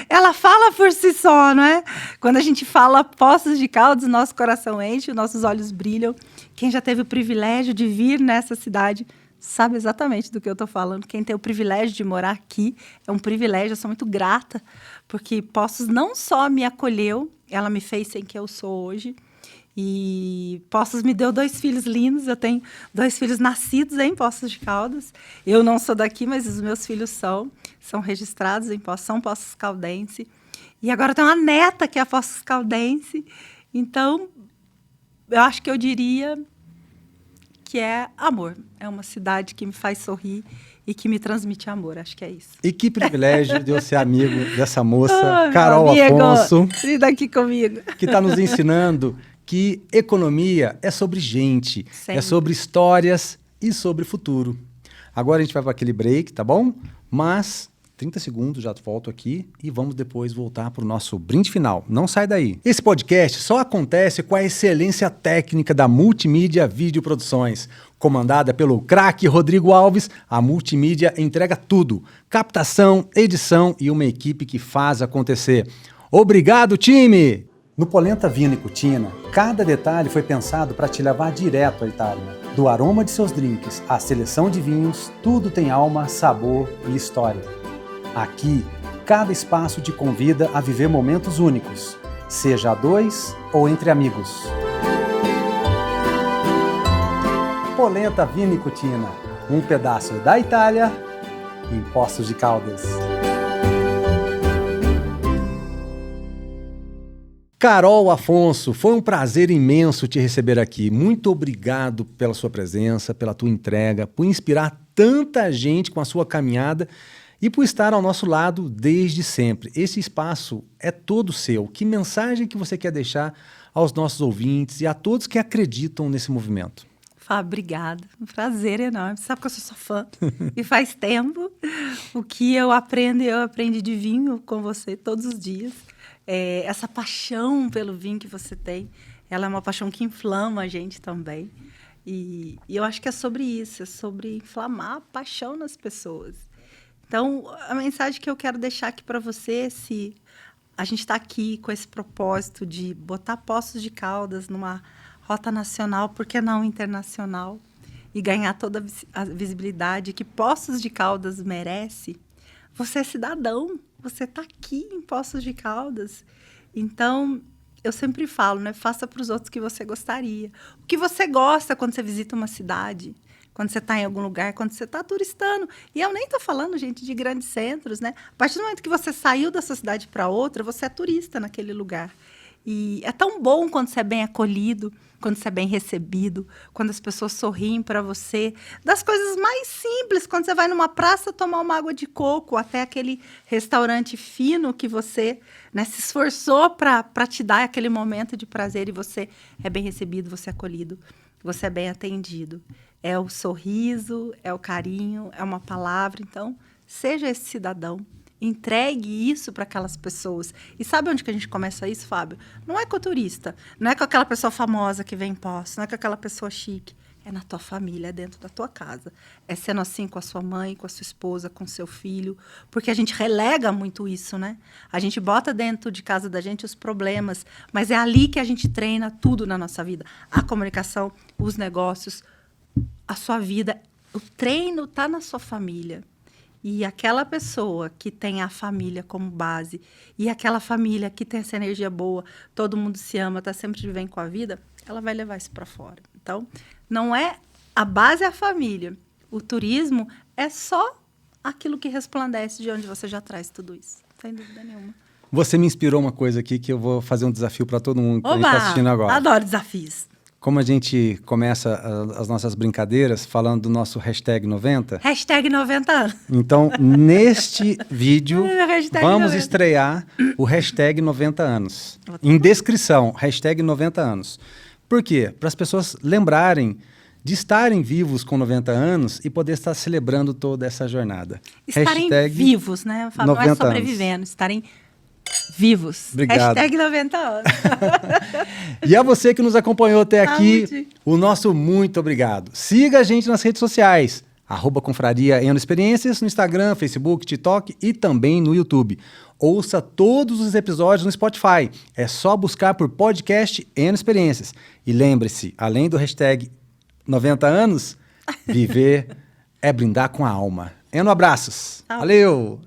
ela fala por si só, não é? Quando a gente fala Poços de Caldas, o nosso coração enche, os nossos olhos brilham. Quem já teve o privilégio de vir nessa cidade sabe exatamente do que eu estou falando. Quem tem o privilégio de morar aqui, é um privilégio, eu sou muito grata, porque Poços não só me acolheu, ela me fez ser quem eu sou hoje, e Poços me deu 2 filhos lindos. Eu tenho 2 filhos nascidos em Poços de Caldas. Eu não sou daqui, mas os meus filhos são registrados em Poços, são Poços Caldense. E agora eu tenho uma neta que é Poços Caldense. Então, eu acho que eu diria que é amor. É uma cidade que me faz sorrir e que me transmite amor. Acho que é isso. E que privilégio de eu ser amigo dessa moça, Carol Afonso. Vem daqui comigo. Que está nos ensinando que economia é sobre gente, Sempre. É sobre histórias e sobre futuro. Agora a gente vai para aquele break, tá bom? Mas 30 segundos, já volto aqui e vamos depois voltar para o nosso brinde final. Não sai daí. Esse podcast só acontece com a excelência técnica da Multimídia Vídeo Produções. Comandada pelo craque Rodrigo Alves, a Multimídia entrega tudo. Captação, edição e uma equipe que faz acontecer. Obrigado, time! No Polenta Vino e Cucina, cada detalhe foi pensado para te levar direto à Itália. Do aroma de seus drinks à seleção de vinhos, tudo tem alma, sabor e história. Aqui, cada espaço te convida a viver momentos únicos, seja a 2 ou entre amigos. Polenta Vino e Cucina, um pedaço da Itália em Poços de Caldas. Carol Afonso, foi um prazer imenso te receber aqui. Muito obrigado pela sua presença, pela tua entrega, por inspirar tanta gente com a sua caminhada e por estar ao nosso lado desde sempre. Esse espaço é todo seu. Que mensagem que você quer deixar aos nossos ouvintes e a todos que acreditam nesse movimento? Fábio, obrigada. Um prazer enorme. Você sabe que eu sou sua fã. E faz tempo. O que eu aprendo de vinho com você todos os dias. Essa paixão pelo vinho que você tem, ela é uma paixão que inflama a gente também. E eu acho que é sobre isso, é sobre inflamar a paixão nas pessoas. Então, a mensagem que eu quero deixar aqui para você, se a gente está aqui com esse propósito de botar Poços de Caldas numa rota nacional, por que não internacional, e ganhar toda a visibilidade que Poços de Caldas merece, você é cidadão, você está aqui em Poços de Caldas. Então, eu sempre falo, né? Faça para os outros o que você gostaria. O que você gosta quando você visita uma cidade, quando você está em algum lugar, quando você está turistando. E eu nem estou falando, gente, de grandes centros, né? A partir do momento que você saiu da sua cidade para outra, você é turista naquele lugar. E é tão bom quando você é bem acolhido, quando você é bem recebido, quando as pessoas sorriem para você. Das coisas mais simples, quando você vai numa praça tomar uma água de coco, até aquele restaurante fino que você, né, se esforçou para te dar aquele momento de prazer e você é bem recebido, você é acolhido, você é bem atendido. É o sorriso, é o carinho, é uma palavra. Então, seja esse cidadão. Entregue isso para aquelas pessoas. E sabe onde que a gente começa isso, Fábio? Não é com o turista, não é com aquela pessoa famosa que vem em Poços, não é com aquela pessoa chique. É na tua família, é dentro da tua casa. É sendo assim com a sua mãe, com a sua esposa, com o seu filho. Porque a gente relega muito isso, né? A gente bota dentro de casa da gente os problemas, mas é ali que a gente treina tudo na nossa vida. A comunicação, os negócios, a sua vida. O treino está na sua família. E aquela pessoa que tem a família como base, e aquela família que tem essa energia boa, todo mundo se ama, está sempre de bem com a vida, ela vai levar isso para fora. Então, não é... A base é a família. O turismo é só aquilo que resplandece de onde você já traz tudo isso. Sem dúvida nenhuma. Você me inspirou uma coisa aqui que eu vou fazer um desafio para todo mundo que está assistindo agora. Adoro desafios. Como a gente começa as nossas brincadeiras falando do nosso hashtag 90. Hashtag 90 anos. Então, neste vídeo, vamos 90. estrear o hashtag 90 anos. Em descrição, hashtag 90 anos. Por quê? Para as pessoas lembrarem de estarem vivos com 90 anos e poder estar celebrando toda essa jornada. Estarem hashtag vivos, né? Não é sobrevivendo, estarem vivos. Obrigado. Hashtag 90 anos. E a você que nos acompanhou até aqui, o nosso muito obrigado. Siga a gente nas redes sociais, @Confraria Eno Experiências, no Instagram, Facebook, TikTok e também no YouTube. Ouça todos os episódios no Spotify. É só buscar por podcast Eno Experiências. E lembre-se, além do hashtag 90 anos, viver é brindar com a alma. Eno, abraços. Valeu!